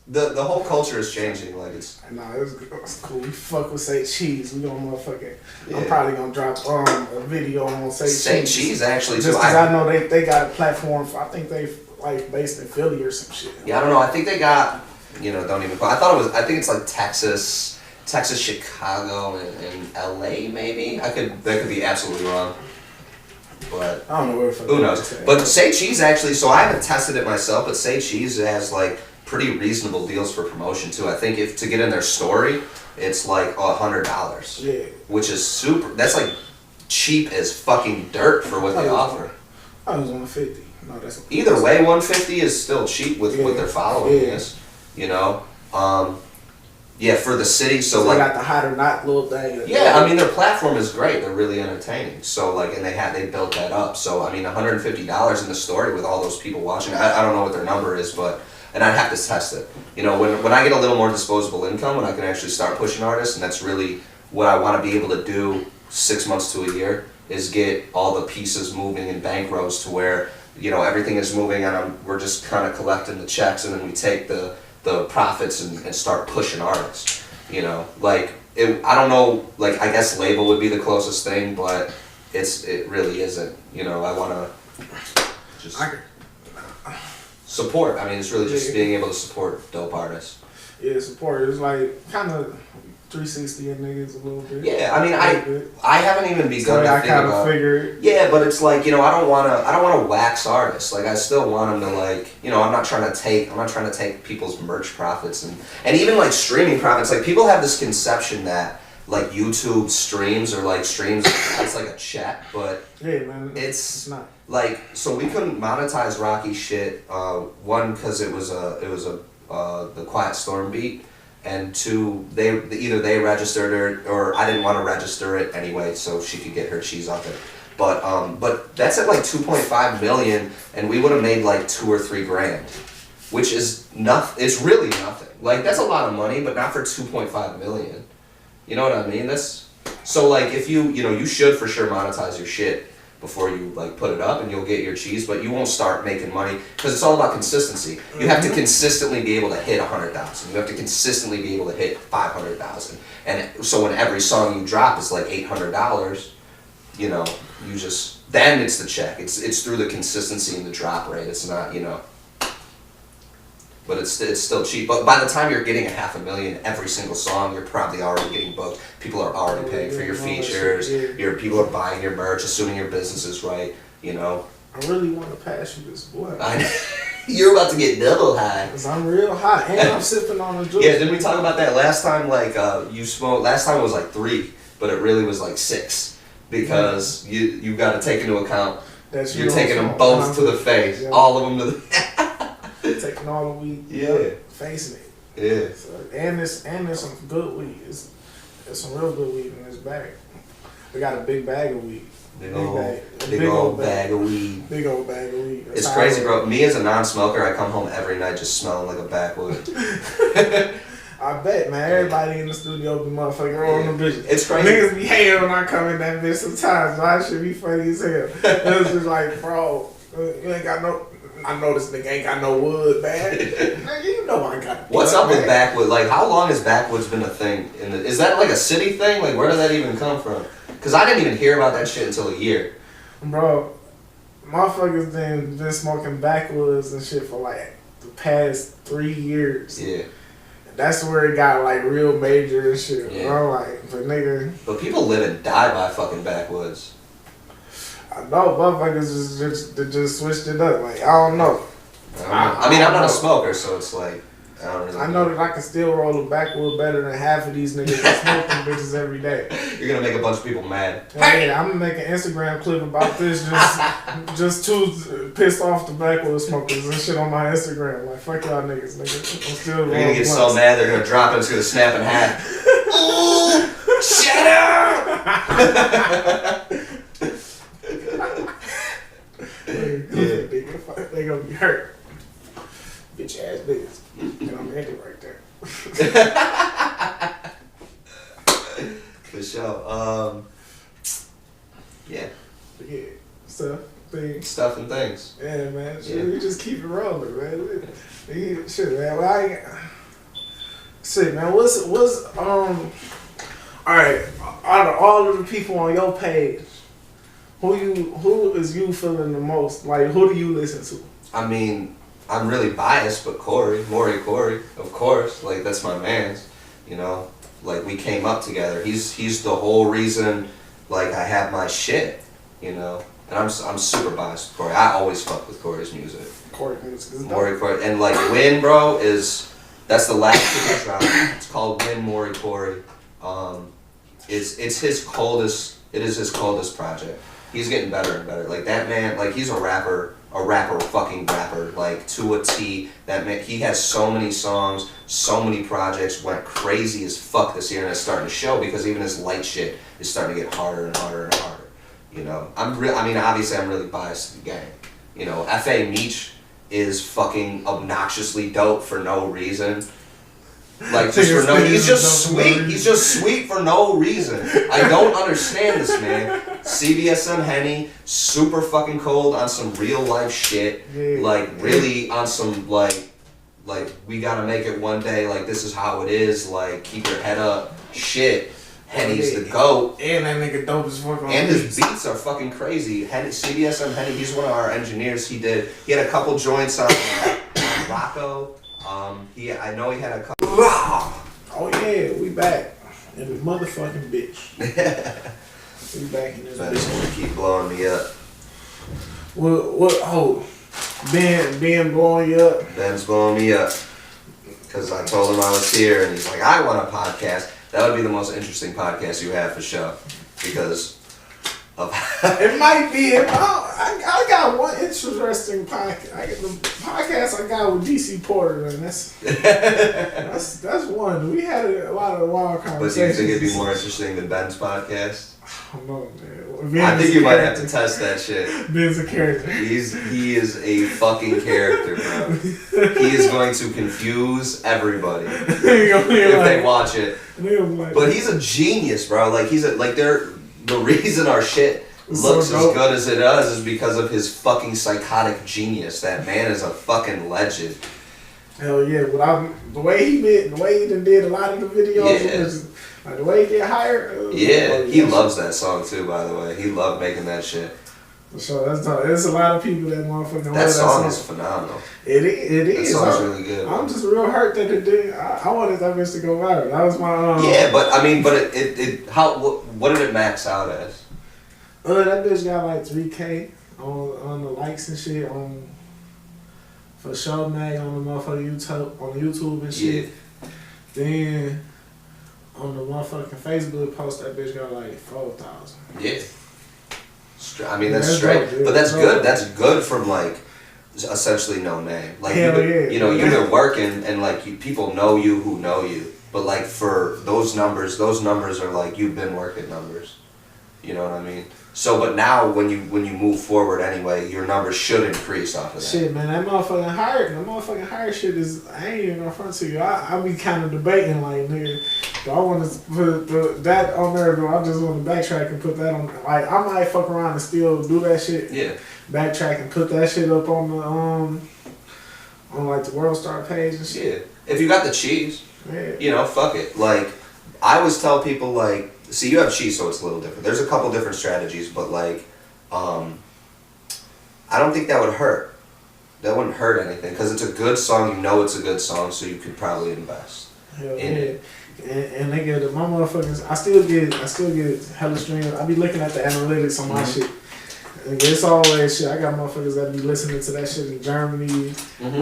the whole culture is changing. Like it's. Nah, it's cool. We fuck with Say Cheese. We gonna motherfucking. Yeah. I'm probably gonna drop a video on Say Cheese. Cheese actually just too. Cause I know they got a platform. I think they like based in Philly or some shit. Yeah, I don't know. I think they got. You know, don't even. I think it's like Texas, Chicago, and LA maybe. That could be absolutely wrong. But I don't know where. Who knows? But Say Cheese actually. So I haven't tested it myself, but Say Cheese has like pretty reasonable deals for promotion too. I think if to get in their story, it's like $100. Yeah. Which is super. That's like cheap as fucking dirt for what they offer. I was 150. No, that's either way. 150 is still cheap with what their following is. You know. Yeah, for the city, so they like got the hot or not little thing. Yeah, I mean their platform is great. They're really entertaining. So like, and they built that up. So I mean, $150 in the story with all those people watching. I don't know what their number is, but and I'd have to test it. You know, when I get a little more disposable income, when I can actually start pushing artists, and that's really what I want to be able to do 6 months to a year is get all the pieces moving in BankRose to where you know everything is moving and we're just kind of collecting the checks and then we take the the profits and start pushing artists. You know, like I don't know. Like I guess label would be the closest thing, but it really isn't. You know, I want to just support. I mean, it's really just being able to support dope artists. Yeah, support. It's like kind of 360 in niggas a little bit. Yeah, I mean, I haven't even begun to think about. Figured. Yeah, but it's like, you know, I don't wanna wax artists. Like I still want them to, like, you know, I'm not trying to take people's merch profits and even like streaming profits. Like people have this conception that like YouTube streams or like streams it's like a check, but yeah, man, it's not. Like, so we couldn't monetize Rocky shit. One, because it was the Quiet Storm beat. And two, either they registered it or I didn't want to register it anyway, so she could get her cheese off it. But that's at like 2.5 million, and we would have made like 2 or 3 grand, which is nothing. It's really nothing. Like that's a lot of money, but not for 2.5 million. You know what I mean? That's so like if you should for sure monetize your shit before you like put it up, and you'll get your cheese, but you won't start making money because it's all about consistency. You have to consistently be able to hit 100,000. You have to consistently be able to hit 500,000. And so when every song you drop is like $800, you know, then it's the check. It's through the consistency and the drop rate. It's not, you know, but it's still cheap. But by the time you're getting $500,000 every single song, you're probably already getting booked. People are already paying for your features. People are buying your merch, assuming your business is right. You know. I really want to pass you this blunt. You're about to get double high. Cause I'm real high and I'm sipping on the juice. Yeah, didn't we talk about that last time? Like you smoked. Last time it was like 3, but it really was like 6 because you got to take into account that you're taking them both to the face, all of them to the. Taking all the weed, facing it. Yeah. So, and there's some good weed. There's some real good weed in this bag. We got a big bag of weed. Big old bag of weed. Big old bag of weed. It's crazy, bro. Me as a non-smoker, I come home every night just smelling like a backwood. I bet, man. Everybody in the studio be motherfucking rolling the bitches. It's crazy. Niggas be hating when I come in that bitch sometimes. So that should be funny as hell. It's just like, bro, you ain't got no. I know this nigga ain't got no wood, man. Nigga, you know I got. What's up with backwood? Like, how long has backwoods been a thing? Is that like a city thing? Like, where did that even come from? Because I didn't even hear about that shit until a year. Bro, motherfuckers been smoking backwoods and shit for like the past 3 years. Yeah. That's where it got like real major and shit. Yeah. Bro, like, but nigga. But people live and die by fucking backwoods. I know, motherfuckers just switched it up. Like, I don't know. I mean, I'm not a smoker, so it's like, I don't really I know that I can still roll a backwood better than half of these niggas that smoke them bitches every day. You're gonna make a bunch of people mad. Yeah, I'm gonna make an Instagram clip about this, just 2 pissed off the backwood smokers and shit on my Instagram. Like, fuck y'all niggas, nigga. I'm still rolling. They're gonna get so mad, they're gonna drop into the snap in half. Ooh, shut up! They gonna be hurt. Bitch ass niggas. And I'm ending right there. For sure. Yeah. Yeah. Stuff and things. Yeah, man. Shit, we just keep it rolling, man. Shit, man. Shit, man. What's alright, out of all of the people on your page, who is you feeling the most? Like, who do you listen to? I mean, I'm really biased, but Corey, of course. Like, that's my man's, you know. Like, we came up together. He's the whole reason, like, I have my shit, you know. And I'm super biased with Corey. I always fuck with Corey's music. Corey music is dope. Corey. And, like, Win, bro, that's the last thing I dropped. It's called Win, Maury Corey. It's his coldest project. He's getting better and better. Like, that man, like, he's a fucking rapper, like, to a T. That man, he has so many songs, so many projects, went crazy as fuck this year, and it's starting to show because even his light shit is starting to get harder and harder and harder. You know, obviously I'm really biased to the gang. You know, F.A. Meech is fucking obnoxiously dope for no reason. Like, just for no, he's just sweet. He's just sweet for no reason. I don't understand this man. CBSM Henny, super fucking cold on some real life shit. Yeah. Like, really on some, like like, we gotta make it one day, like, this is how it is, like, keep your head up, shit. Henny's the GOAT. And that nigga dope as fuck on and his beats are fucking crazy. CDSM Henny, he's one of our engineers. He had a couple joints on Rocco. I know he had a couple. Oh yeah, we back. And the motherfucking bitch. We back in this Ben's gonna keep blowing me up. Ben blowing you up. Ben's blowing me up. Because I told him I was here and he's like, I want a podcast. That would be the most interesting podcast you have for sure. Because of it might be. I got one interesting podcast. The podcast I got with DC Porter, and that's one. We had a lot of wild conversations. But do you think it'd be more interesting than Ben's podcast? I don't know, man. I think you might have to test that shit. Ben's a character. He is a fucking character, bro. He is going to confuse everybody if they watch it. But he's a genius, bro. Like the reason our shit looks as good as it does is because of his fucking psychotic genius. That man is a fucking legend. Hell yeah! The way he did a lot of the videos. Like the way he get hired. He loves that song too. By the way, he loved making that shit. So there's a lot of people that motherfucking. That song is phenomenal. It is. That song's really good. I'm just real hurt that it did. I wanted that bitch to go viral. That was my. Yeah, but I mean, what did it max out as? That bitch got like 3K on the likes and shit for show mag on the motherfucking YouTube and shit. Yeah. Then on the motherfucking Facebook post, that bitch got like 4,000. Yeah. I mean, that's straight. But that's good. That's good from like essentially no name. Like you've been working and like people know you who know you. But like for those numbers are like you've been working numbers. You know what I mean? So, but now when you move forward anyway, your numbers should increase off of that. Shit, man, that motherfucking hire shit is, I ain't even in front to you. I be kind of debating, like, nigga, do I want to put that on there, or do I just want to backtrack and put that on, like, I might fuck around and still do that shit. Yeah. Backtrack and put that shit up on the, on like the World Star page and shit. Yeah. If you got the cheese, fuck it. Like, I always tell people, like, see, you have cheese, so it's a little different. There's a couple different strategies, but like, I don't think that would hurt. That wouldn't hurt anything because it's a good song. You know it's a good song, so you could probably invest in it. And they get my motherfuckers. I still get hella streams. I be looking at the analytics on my shit. And it's always shit. I got motherfuckers that be listening to that shit in Germany,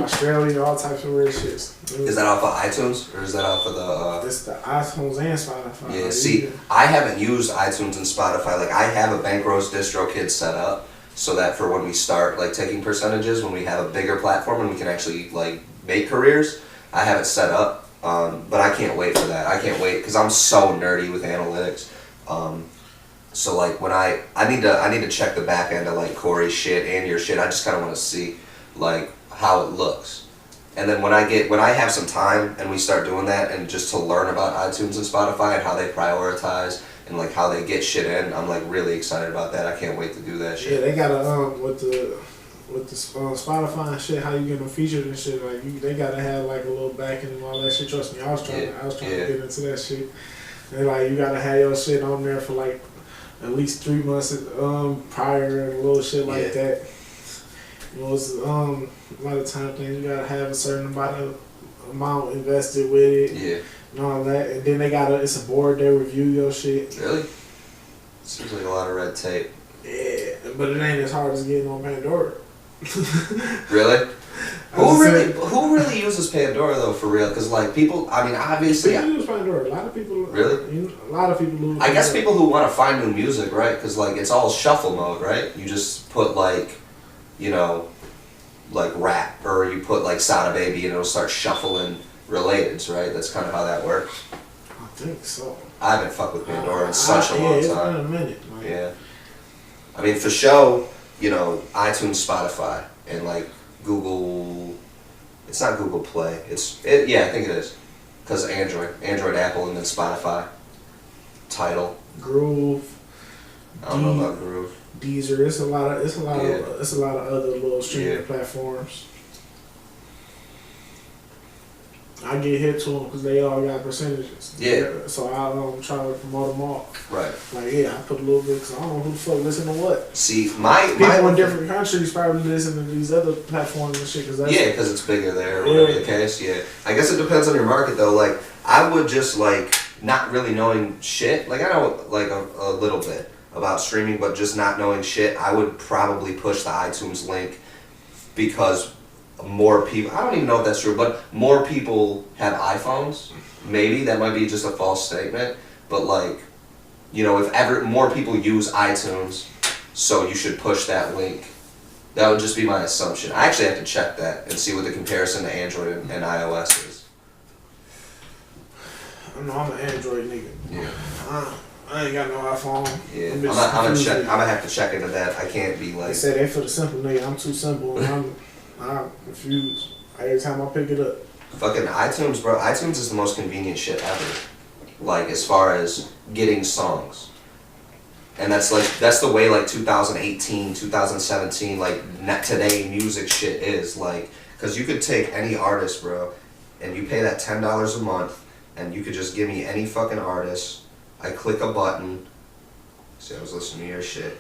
Australia, all types of weird shit. Is that off of iTunes or is that off of the? It's the iTunes and Spotify. Yeah. See, I haven't used iTunes and Spotify. Like I have a BankRose distro kit set up so that for when we start like taking percentages, when we have a bigger platform and we can actually like make careers, I have it set up. But I can't wait for that. I can't wait because I'm so nerdy with analytics. So like when I need to check the back end of like Corey's shit and your shit. I just kind of want to see like how it looks, and then when I have some time and we start doing that and just to learn about iTunes and Spotify and how they prioritize and like how they get shit in, I'm like really excited about that. I can't wait to do that shit. Yeah, they got a with the Spotify and shit, how you get them featured and shit. Like they gotta have like a little backing and all that shit. Trust me, I was trying to get into that shit. And like you gotta have your shit on there for like at least 3 months prior and a little shit like that. You know, it's a lot of time things. You gotta have a certain amount invested with it. Yeah. And all that. And then it's a board that review your shit. Really? Seems like a lot of red tape. Yeah, but it ain't as hard as getting on Pandora. Really? Who really uses Pandora though for real? Because like people, I mean, obviously. People use Pandora. A lot of people. Really? A lot of people use. I guess people who want to find new music, right? Because like it's all shuffle mode, right? You just put like, like rap, or you put like Sada Baby, and it'll start shuffling relateds, right? That's kind of how that works. I think so. I haven't fucked with Pandora in such a long time. It's been a minute. Like. Yeah. I mean, for show, iTunes, Spotify, and like Google. It's not Google Play. Yeah, I think it is. Because Android, Apple, and then Spotify. Tidal. Groove. I don't know about Groove. Deezer. It's a lot of other little streaming platforms. I get hit to them because they all got percentages. Yeah. So I try to promote them all. Right. Like, yeah, I put a little bit because I don't know who the fuck listen to what. See, people in different countries probably listen to these other platforms and shit. Because it's bigger there or whatever the case. Yeah. I guess it depends on your market though. Like, I would just like, not really knowing shit. Like, I know like a little bit about streaming, but just not knowing shit, I would probably push the iTunes link because more people, I don't even know if that's true, but more people have iPhones. Maybe that might be just a false statement, but like, you know, if more people use iTunes, so you should push that link. That would just be my assumption. I actually have to check that and see what the comparison to Android and iOS is. I'm an Android nigga. Yeah. I ain't got no iPhone. Yeah. I'm gonna have to check into that. I can't be like. They say they for the simple nigga. I'm too simple and I'm confused every time I pick it up. Fucking iTunes, bro. iTunes is the most convenient shit ever. Like, as far as getting songs. And that's the way like 2018, 2017, like today music shit is. Like, cause you could take any artist, bro, and you pay that $10 a month, and you could just give me any fucking artist. I click a button. See, I was listening to your shit.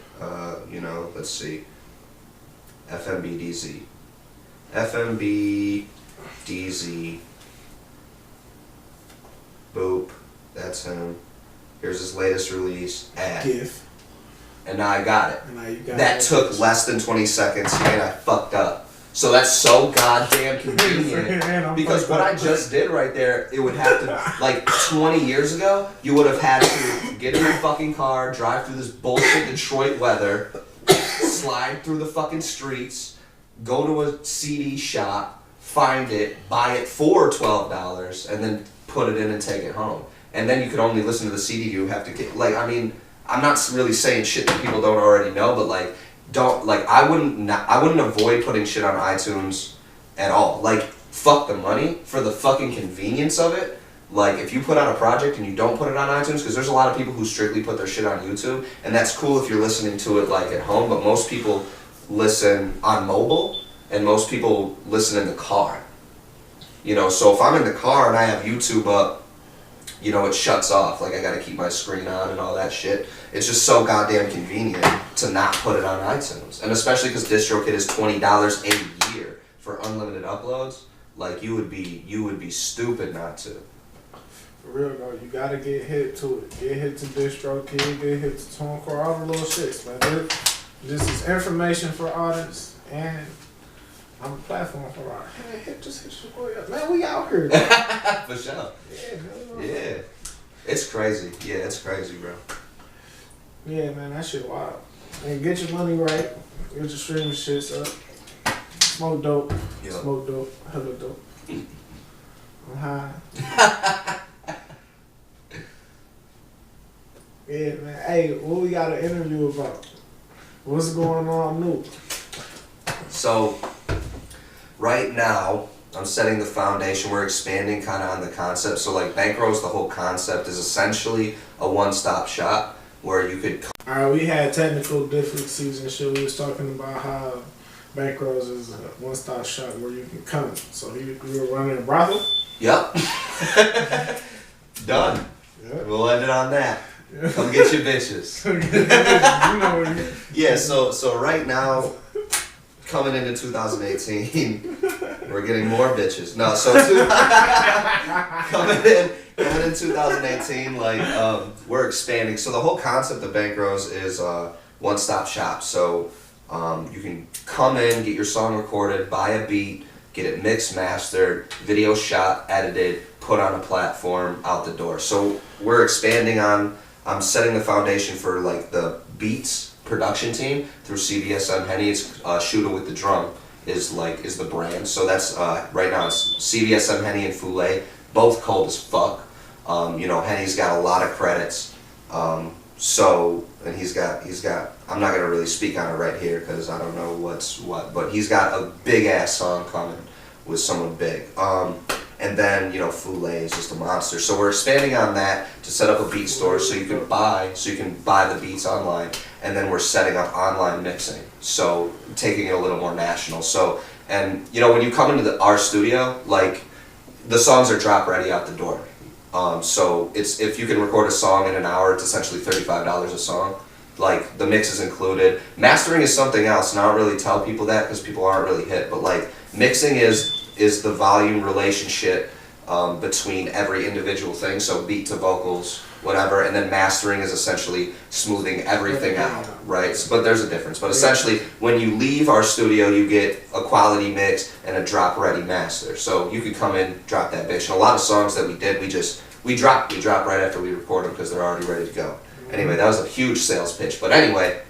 You know, let's see. FMBDZ. FMBDZ. Boop. That's him. Here's his latest release. Ad. GIF. And now I got it. And now you got that took less than 20 seconds, and I fucked up. So that's so goddamn convenient. Because what I just did right there, it would have to, like 20 years ago, you would have had to get in your fucking car, drive through this bullshit Detroit weather, slide through the fucking streets, go to a CD shop, find it, buy it for $12, and then put it in and take it home. And then you could only listen to the CD you have to get. Like, I mean, I'm not really saying shit that people don't already know, but like, I wouldn't avoid putting shit on iTunes at all. Like, fuck the money for the fucking convenience of it. Like, if you put out a project and you don't put it on iTunes, because there's a lot of people who strictly put their shit on YouTube, and that's cool if you're listening to it like at home, but most people listen on mobile, and most people listen in the car. You know, so if I'm in the car and I have YouTube up, you know, it shuts off. Like, I gotta keep my screen on and all that shit. It's just so goddamn convenient to not put it on iTunes. And especially because DistroKid is $20 a year for unlimited uploads. Like, you would be stupid not to. For real though, you gotta get hit to it. Get hit to DistroKid, get hit to TuneCore, all the little shits, man. This is information for artists, and I'm a platform for artists. Just hit your boy up. Man, we out here. For sure. Yeah, man. Yeah. It's crazy. Yeah, it's crazy, bro. Yeah, man, that shit wild. And get your money right. Get your streaming shits up. Smoke dope. Yep. Smoke dope. Hella dope. I'm high. Yeah, man. Hey, what we got an interview about? What's going on new? So, right now, I'm setting the foundation. We're expanding kind of on the concept. So, like, BankRose, the whole concept is essentially a one-stop shop where you could... Alright, we had technical difficulties and shit. We was talking about how BankRose is a one-stop shop where you can come. So, we were running a brothel? Yep. Done. Yep. We'll end it on that. Come get your bitches. You know yeah, so right now, coming into 2018, we're getting more bitches. No, so coming in 2018, like we're expanding. So the whole concept of BankRose is one-stop shop. So you can come in, get your song recorded, buy a beat, get it mixed, mastered, video shot, edited, put on a platform, out the door. So we're expanding on. I'm setting the foundation for like the beats production team through CBSM Henny. It's Shooter with the Drum is the brand. So that's right now it's CBSM Henny and Foulet, both cold as fuck. You know, Henny's got a lot of credits. So and he's got I'm not gonna really speak on it right here because I don't know what's what, but he's got a big ass song coming with someone big. And then, you know, Foulet is just a monster. So we're expanding on that to set up a beat store so you can buy the beats online. And then we're setting up online mixing. So taking it a little more national. So, and you know, when you come into our studio, like the songs are drop ready out the door. So it's if you can record a song in an hour, it's essentially $35 a song. Like the mix is included. Mastering is something else, and I don't really tell people that because people aren't really hit. But like mixing is the volume relationship between every individual thing. So beat to vocals, whatever, and then mastering is essentially smoothing everything out, right? So, but there's a difference. But essentially, when you leave our studio, you get a quality mix and a drop ready master. So you could come in, drop that bitch. And a lot of songs that we did, we drop right after we record them because they're already ready to go. Anyway, that was a huge sales pitch. But anyway,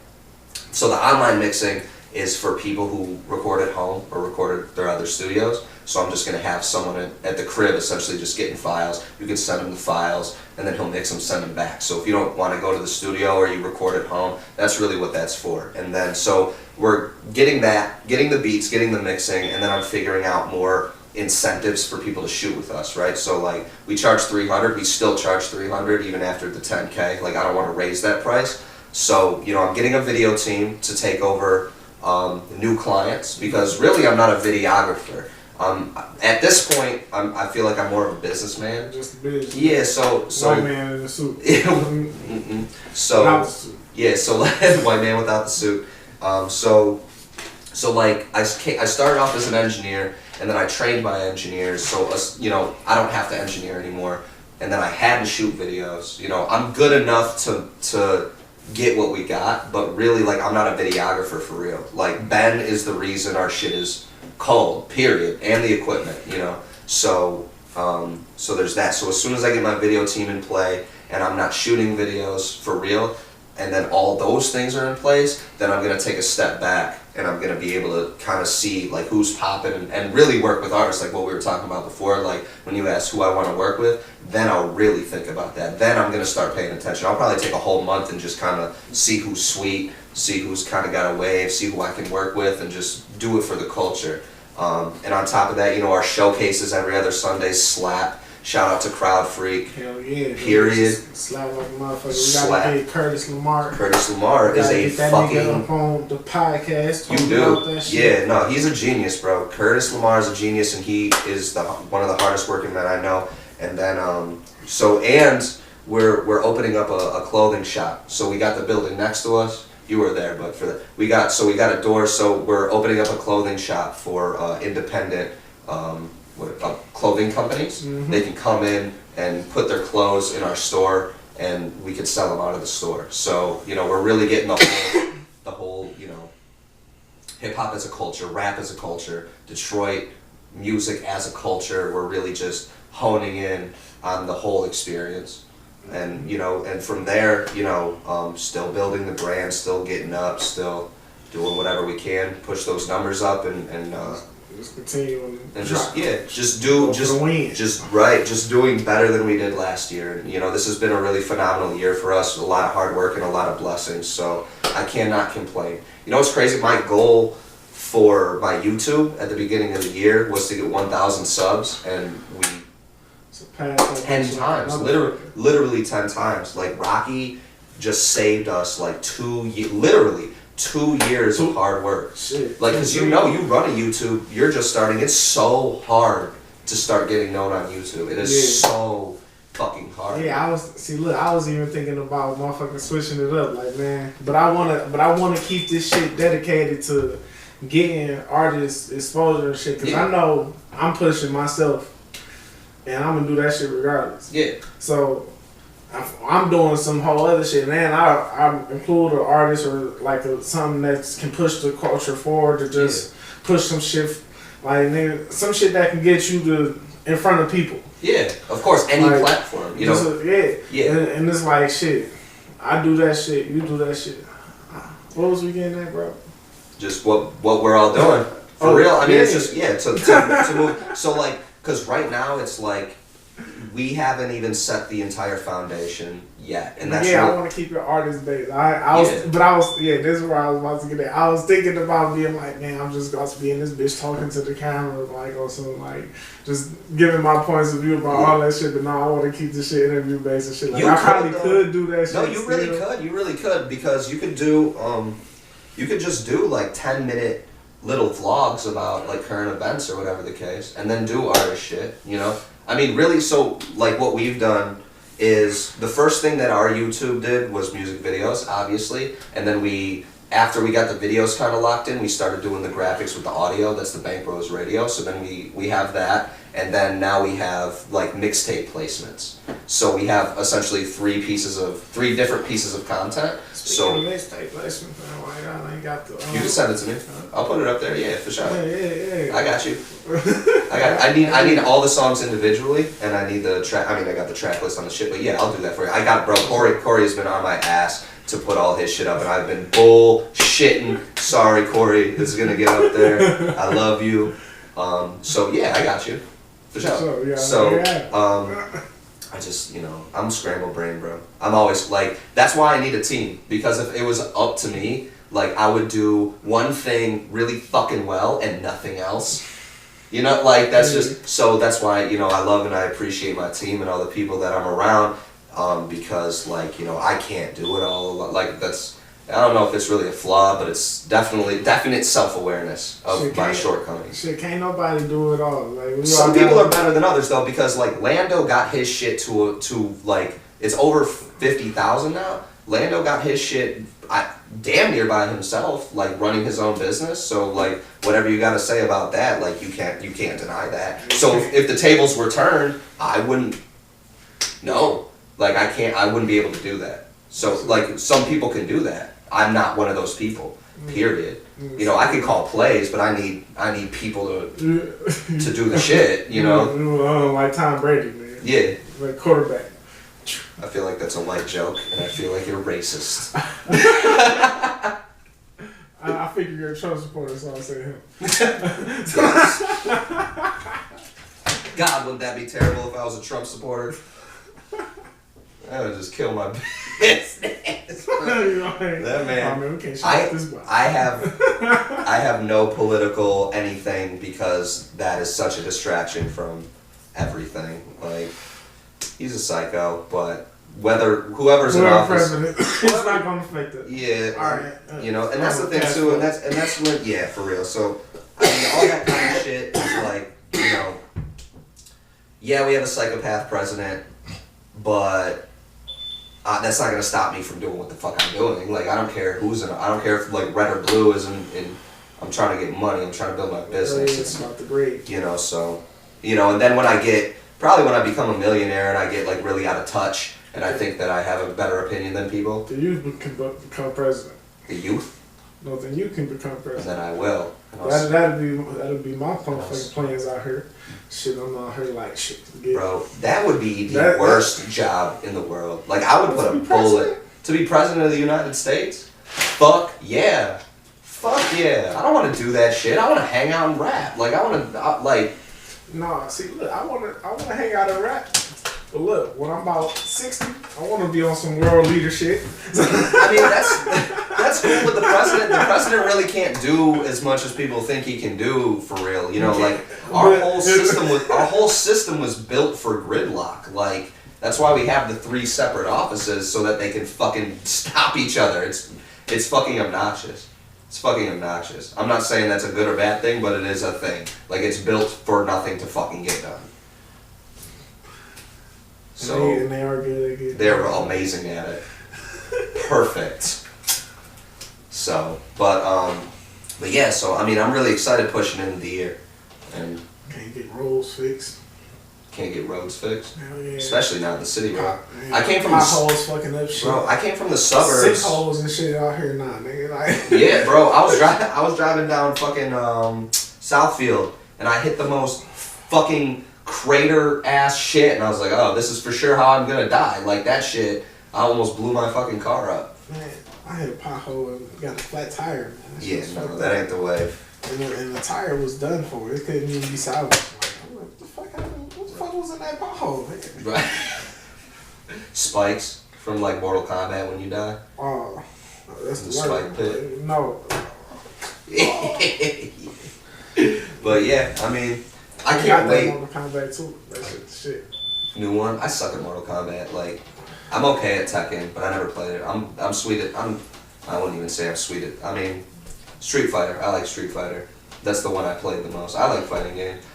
so the online mixing is for people who record at home or record at their other studios. So I'm just going to have someone at the crib essentially just getting files. You can send him the files, and then he'll mix them, send them back. So if you don't want to go to the studio or you record at home, that's really what that's for. And then so we're getting the beats, getting the mixing, and then I'm figuring out more incentives for people to shoot with us, right? So like we charge $300, we still charge $300 even after the 10K. Like I don't want to raise that price. So I'm getting a video team to take over new clients because really I'm not a videographer. At this point, I feel like I'm more of a businessman. Just a business. Yeah, so white man in a suit. So yeah, so white man without the suit. So like I started off as an engineer, and then I trained my engineers. So I don't have to engineer anymore. And then I had to shoot videos. I'm good enough to get what we got, but really like I'm not a videographer for real. Like Ben is the reason our shit is cold, period, and the equipment, So there's that. So as soon as I get my video team in play and I'm not shooting videos for real, and then all those things are in place, then I'm gonna take a step back and I'm gonna be able to kind of see like who's popping and really work with artists, like what we were talking about before. Like when you ask who I want to work with, then I'll really think about that. Then I'm gonna start paying attention. I'll probably take a whole month and just kind of see who's sweet, see who's kind of got a wave, see who I can work with, and just do it for the culture. And on top of that, our showcases every other Sunday slap. Shout out to Crowd Freak. Hell yeah. Period. Slap like a motherfucker. We gotta get Curtis Lamar. Curtis Lamar is a get that fucking. Nigga up on the podcast. You do. Yeah, no, he's a genius, bro. Curtis Lamar is a genius, and he is one of the hardest working men I know. And then we're opening up a clothing shop. So we got the building next to us. You were there, but we got a door. So we're opening up a clothing shop for independent clothing companies. Mm-hmm. They can come in and put their clothes in our store, and we could sell them out of the store. So we're really getting the whole hip hop as a culture, rap as a culture, Detroit music as a culture. We're really just honing in on the whole experience. And and from there, still building the brand, still getting up, still doing whatever we can, push those numbers up, and just continue and just doing better than we did last year. And this has been a really phenomenal year for us, a lot of hard work and a lot of blessings. So I cannot complain. It's crazy. My goal for my YouTube at the beginning of the year was to get 1,000 subs, and we 10 times, literally 10 times. Like Rocky just saved us like 2 years of hard work. Shit. Like, cause you run a YouTube, you're just starting. It's so hard to start getting known on YouTube. It is so fucking hard. Yeah, I was even thinking about motherfucking switching it up, like man. But I wanna keep this shit dedicated to getting artists exposure and shit. Cause I know I'm pushing myself. And I'm gonna do that shit regardless. Yeah. So I'm doing some whole other shit, man. I include an artist or like something that can push the culture forward to just push some shit, like some shit that can get you in front of people. Yeah, of course, any platform, And it's like shit. I do that shit. You do that shit. What was we getting at, bro? Just what we're all doing for real. I mean, it's just to move. So like. Because right now it's like we haven't even set the entire foundation yet, and that's I want to keep your artist base. This is where I was about to get at. I was thinking about being like, man, I'm just about to be in this bitch talking to the camera, like or something, like just giving my points of view about all that shit. But no, I want to keep the shit interview based and shit. Like I probably could do that shit. No, you really could. You really could because you could do, you could just do like 10-minute. little vlogs about like current events or whatever the case, and then do artist shit, you know? I mean, really, so like what we've done is the first thing that our YouTube did was music videos, obviously, and then after we got the videos kind of locked in, we started doing the graphics with the audio. That's the BankRose radio. So then we have that, and then now we have like mixtape placements. So we have essentially three different pieces of content. Speaking of mixtape placement, I ain't got the. You can send it to me. I'll put it up there. Yeah, for sure. Yeah. I got you. I need all the songs individually, and I need the track. I mean, I got the track list on the shit, but yeah, I'll do that for you. I got bro. Corey has been on my ass to put all his shit up, and I've been bullshitting. Sorry, Corey, this is gonna get up there. I love you. So yeah, I got you for sure. I just, I'm scrambled brain, bro. I'm always like, that's why I need a team, because if it was up to me, like I would do one thing really fucking well and nothing else. Like that's just, so that's why, I love and I appreciate my team and all the people that I'm around, because like, I can't do it all. Like that's, I don't know if it's really a flaw, but it's definite self-awareness of my shortcomings. Shit, can't nobody do it all. Like, some people are better than others though, because like Lando got his shit to like, it's over 50,000 now. Lando got his shit damn near by himself, like running his own business. So like, whatever you got to say about that, like you can't deny that. So if the tables were turned, I wouldn't. No, like I wouldn't be able to do that. So like, some people can do that. I'm not one of those people. Period. I can call plays, but I need people to do the shit. Like Tom Brady, man. Yeah. Like quarterback. I feel like that's a light joke, and I feel like you're racist. I figure you're a Trump supporter, so I'll say him. God, wouldn't that be terrible if I was a Trump supporter? That would just kill my business. That man. I have no political anything, because that is such a distraction from everything. Like, he's a psycho, but whoever's in office, it's not gonna affect it. Yeah. All right. And that's the thing too, and that's when, yeah, for real. So I mean, all that kind of shit is like, yeah, we have a psychopath president, but that's not gonna stop me from doing what the fuck I'm doing. Like, I don't care I don't care if like red or blue is in. I'm trying to get money. I'm trying to build my business. It's about the grade. So, and then when I become a millionaire and I get like really out of touch, and I think that I have a better opinion than people. The youth can become president. The youth? No, then you can become president. And then I will. That'd be my fucking plans out here. Shit, I'm out here like shit. Bro, that would be the worst job in the world. Like, I would put a bullet to be president of the United States. Fuck yeah. Fuck yeah. I don't want to do that shit. I want to hang out and rap. Like, I want to No, see, look, I want to hang out and rap. But look, when I'm about 60, I want to be on some world leader shit. I mean, that's cool with the president. The president really can't do as much as people think he can do, for real. Like our whole system was built for gridlock. Like, that's why we have the 3 separate offices, so that they can fucking stop each other. It's fucking obnoxious. It's fucking obnoxious. I'm not saying that's a good or bad thing, but it is a thing. Like, it's built for nothing to fucking get done. So and they are good. They're amazing at it. Perfect. So, but yeah. So I mean, I'm really excited pushing into the year, and can't get roads fixed. Can't get roads fixed. Hell yeah. Especially now the city road. I came from potholes fucking up shit. Bro, I came from the suburbs. Sinkholes and shit out here now, nigga. Like. Yeah, bro. I was driving down fucking Southfield, and I hit the most fucking crater ass shit, and I was like, oh, this is for sure how I'm gonna die. Like, that shit, I almost blew my fucking car up. Man, I hit a pothole and got a flat tire, man. Yeah, no, that ain't the way. And the tire was done for. It couldn't even be salvaged. Like, what the fuck happened? What the fuck was in that pothole? Right. Spikes from like Mortal Kombat when you die. Oh, that's the spike pit. No. But yeah, I mean, I can't wait. Mortal Kombat too. That shit. New one. I suck at Mortal Kombat. Like, I'm okay at Tekken, but I never played it. I'm sweet at. I wouldn't even say I'm sweet at. I mean, Street Fighter. I like Street Fighter. That's the one I played the most. I like fighting games.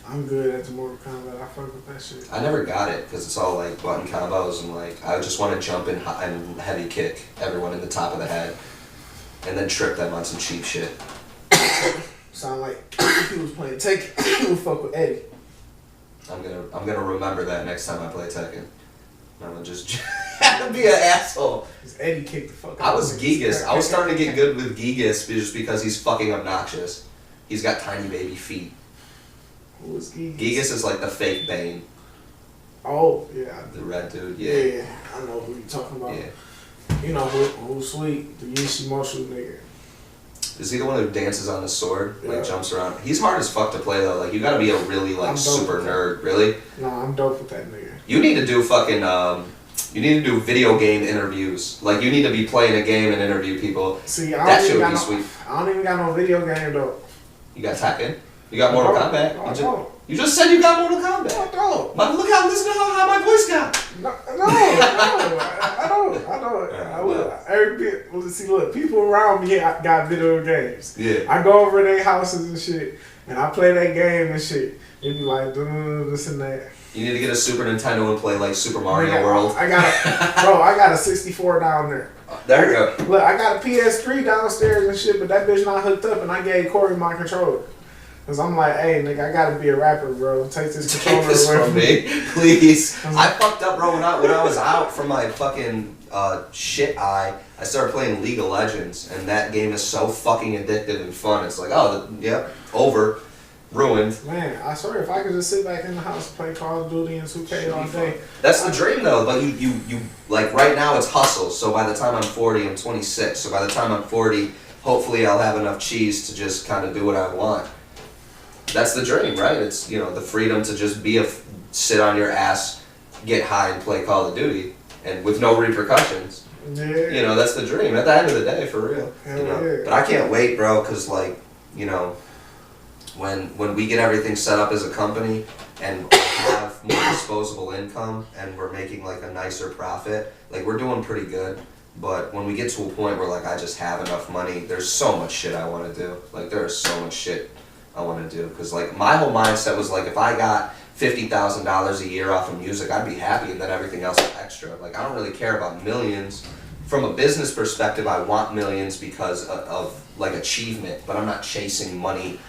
I'm good at the Mortal Kombat. I fuck with that shit. I never got it because it's all like button combos and like I just want to jump in and heavy kick everyone in the top of the head and then trip them on some cheap shit. Sound like he was playing Tekken. He would fuck with Eddie. I'm gonna remember that next time I play Tekken. I'm gonna just be an asshole. Cause Eddie kicked the fuck out. I was Gigas. I was starting to get good with Gigas just because he's fucking obnoxious. He's got tiny baby feet. Who was Gigas? Gigas is like the fake Bane. Oh, yeah. The red dude, yeah. Yeah, I know who you talking about. Yeah. You know who's sweet? The Yishimoshu nigga. Is he the one who dances on the sword? Yeah. Like jumps around? He's hard as fuck to play though. Like you gotta be a really like super nerd. Really? No, I'm dope with that nigga. You need to do fucking you need to do video game interviews. Like you need to be playing a game and interview people. See, that shit would be sweet. I don't even got no video game though. You got Tekken? You got Mortal Kombat? No, you just said you got Mortal Kombat. No, I don't. But look how listen to how high my voice got. No, I don't. I will. Every bit. Well, see, look, people around me got video games. Yeah. I go over to their houses and shit, and I play that game and shit. It be like this and that. You need to get a Super Nintendo and play like Super Mario World. I got a 64 down there. There you go. Look, I got a PS3 downstairs and shit, but that bitch not hooked up, and I gave Corey my controller. Cause I'm like, hey nigga, I gotta be a rapper, bro. Take this controller away from me, please. I fucked up, bro. When I was out from my fucking shit eye, I started playing League of Legends, and that game is so fucking addictive and fun. It's like, over, ruined. Man, I swear, if I could just sit back in the house and play Call of Duty and 2K all day. That's the dream though. But you like right now it's hustle. So by the time I'm 40, I'm 26. So by the time I'm 40, hopefully I'll have enough cheese to just kind of do what I want. That's the dream, right? It's, the freedom to just sit on your ass, get high and play Call of Duty, and with no repercussions. Yeah. That's the dream at the end of the day, for real. Yeah. But I can't wait, bro, because when we get everything set up as a company and have more disposable income and we're making like a nicer profit, like we're doing pretty good. But when we get to a point where like I just have enough money, there's so much shit I want to do. Like there is so much shit I want to do, because like my whole mindset was like if I got $50,000 a year off of music, I'd be happy, and then everything else is extra. Like I don't really care about millions. From a business perspective, I want millions because of like achievement, but I'm not chasing money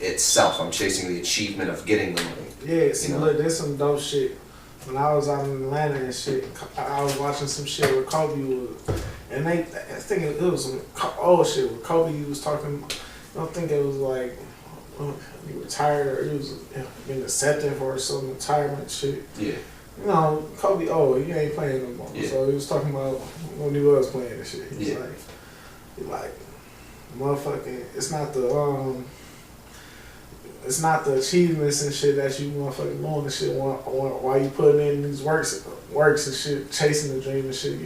itself. I'm chasing the achievement of getting the money. Yeah, see, look, there's some dope shit. When I was out in Atlanta and shit, I was watching some shit where Kobe was, and I think it was some old shit where Kobe was talking. I don't think it was like. He retired, or he was being accepted for some retirement shit. Yeah. Kobe, he ain't playing no more. Yeah. So he was talking about when he was playing and shit. He was like, motherfucking, it's not the achievements and shit that you motherfucking doing and shit while you putting in these works and shit, chasing the dream and shit.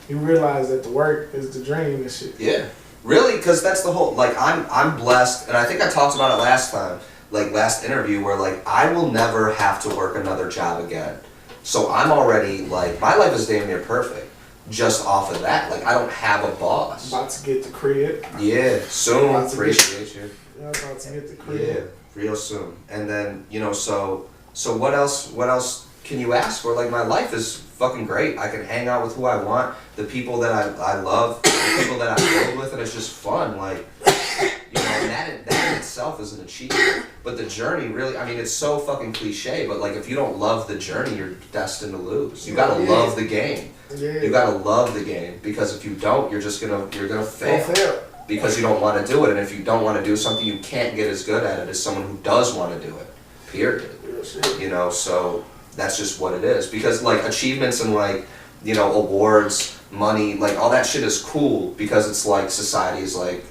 You realize that the work is the dream and shit. Yeah. Really, because that's the whole, like, I'm blessed, and I think I talked about it last time, like, last interview, where, like, I will never have to work another job again. So I'm already, like, my life is damn near perfect, just off of that. Like, I don't have a boss. About to get the crib. Yeah, soon. Appreciate you. Yeah, about to get the crib. Yeah, real soon. And then, so what else can you ask for? Like, my life is fucking great. I can hang out with who I want, the people that I love, the people that I build with, and it's just fun. Like, and that in itself is an achievement. But the journey really, I mean, it's so fucking cliche, but like if you don't love the journey, you're destined to lose. You gotta love the game. Yeah. You gotta love the game, because if you don't, you're gonna fail. Because you don't want to do it, and if you don't want to do something, you can't get as good at it as someone who does want to do it. Period. So that's just what it is. Because like achievements and like, awards, money, like all that shit is cool, because it's like society is like,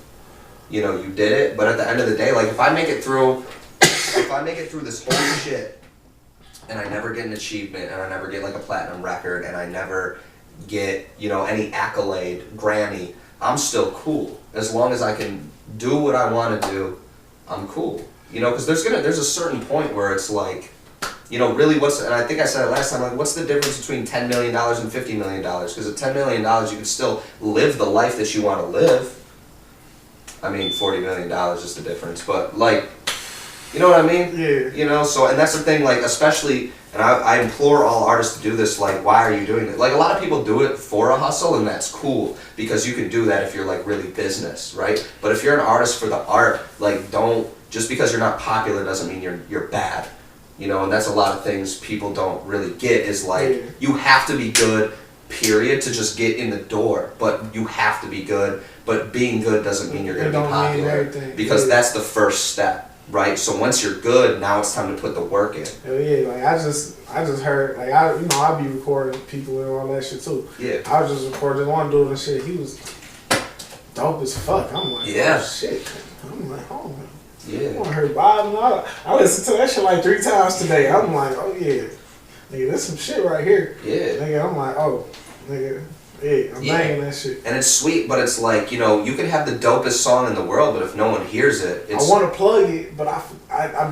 you did it. But at the end of the day, like if I make it through this whole shit and I never get an achievement, and I never get like a platinum record, and I never get, any accolade, Grammy, I'm still cool. As long as I can do what I want to do, I'm cool. Because there's a certain point where it's like, really and I think I said it last time, like what's the difference between $10 million and $50 million? Because at $10 million you can still live the life that you want to live. I mean, $40 million is the difference, but like, you know what I mean? Yeah. You know, so, and that's the thing, like, especially, and I implore all artists to do this, like, why are you doing it? Like, a lot of people do it for a hustle, and that's cool, because you can do that if you're, like, really business, right? But if you're an artist for the art, like, don't, just because you're not popular doesn't mean you're bad. You know, and that's a lot of things people don't really get, is, like, you have to be good, period, to just get in the door, but you have to be good, but being good doesn't mean you're going to be popular, because that's the first step. Right, so once you're good, now it's time to put the work in. Hell yeah, like I just heard, like I be recording people and all that shit too. Yeah. I was just recording one dude and shit. He was dope as fuck. I'm like, yeah. Oh shit. I'm like, oh man. Yeah. I heard Bob and all that. I listened to that shit like 3 times today. I'm like, oh yeah, nigga, there's some shit right here. Yeah. Nigga, I'm like, oh, nigga. Yeah, I'm banging that shit. And it's sweet, but it's like, you know, you can have the dopest song in the world, but if no one hears it, it's... I want to plug it, but I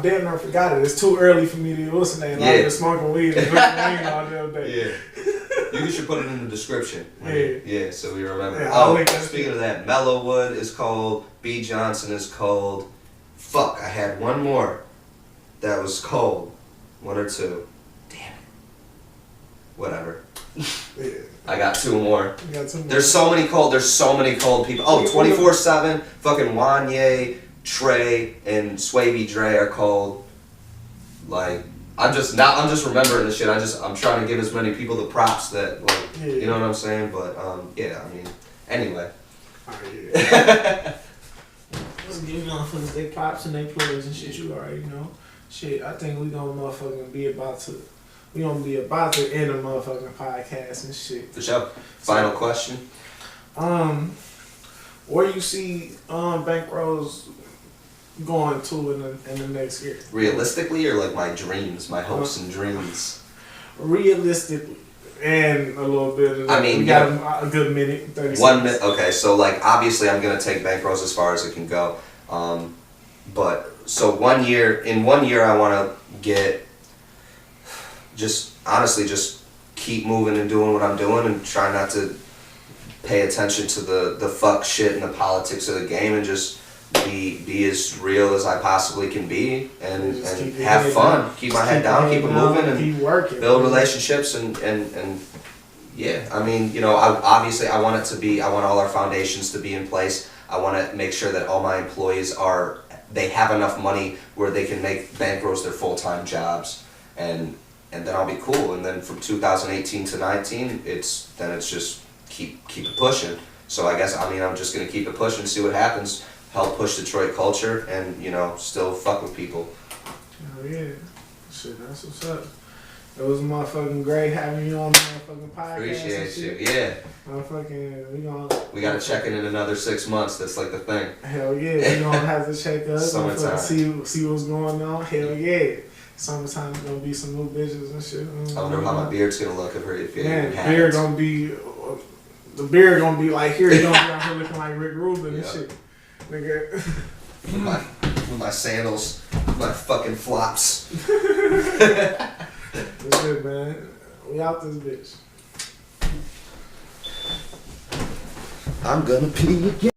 damn near forgot it. It's too early for me to listen to it. I've been smoking weed and drinking lean all damn day. Yeah. You should put it in the description. Right? Yeah, so we remember. Yeah, speaking of that, Mellowwood is cold, B. Johnson is cold. Fuck, I had one more that was cold. 1 or 2. Damn it. Whatever. Yeah. I got 2 more. You got 2 more. There's so many cold people. Oh, 24/7, fucking Wanye, Trey, and Swavy Dre are cold. Like, I'm just remembering this shit. I'm trying to give as many people the props that, like, you know what I'm saying? But yeah, I mean, anyway. Alright, yeah. Let's give motherfuckers they props and they players and shit. You already know. Shit, I think we gonna motherfucking be about to end a motherfucking podcast and shit. For sure. Final question. Where you see BankRose going to in the next year? Realistically, or like my dreams, my hopes and dreams? Realistically, and a little bit of that. I mean, we got a good minute, 30 1 minute. Okay, so like obviously I'm gonna take BankRose as far as it can go. But so 1 year, in 1 year I want to get, just honestly just keep moving and doing what I'm doing and try not to pay attention to the fuck shit and the politics of the game, and just be as real as I possibly can be, and have fun, keep my head down, keep it moving, and keep working, build relationships, and yeah, I mean, you know, I want all our foundations to be in place. I want to make sure that all my employees they have enough money where they can make BankRose their full-time jobs, and then I'll be cool. And then from 2018 to 19, it's just keep it pushing. So I guess, I mean, I'm just gonna keep it pushing, see what happens, help push Detroit culture, and, you know, still fuck with people. Oh yeah, shit, that's what's up. It was motherfucking great having you on the motherfucking podcast. Appreciate you, yeah. Motherfucking, we gotta check in another 6 months. That's like the thing. Hell yeah, we gonna have to check up. Summertime. See what's going on. Hell yeah. Summertime's gonna be some new bitches and shit. I wonder how my beard's gonna look if you man, the beard gonna be like here. You gonna be out here looking like Rick Rubin and shit, nigga. with my sandals, my fucking flops. That's it, man. We out this bitch. I'm gonna pee again.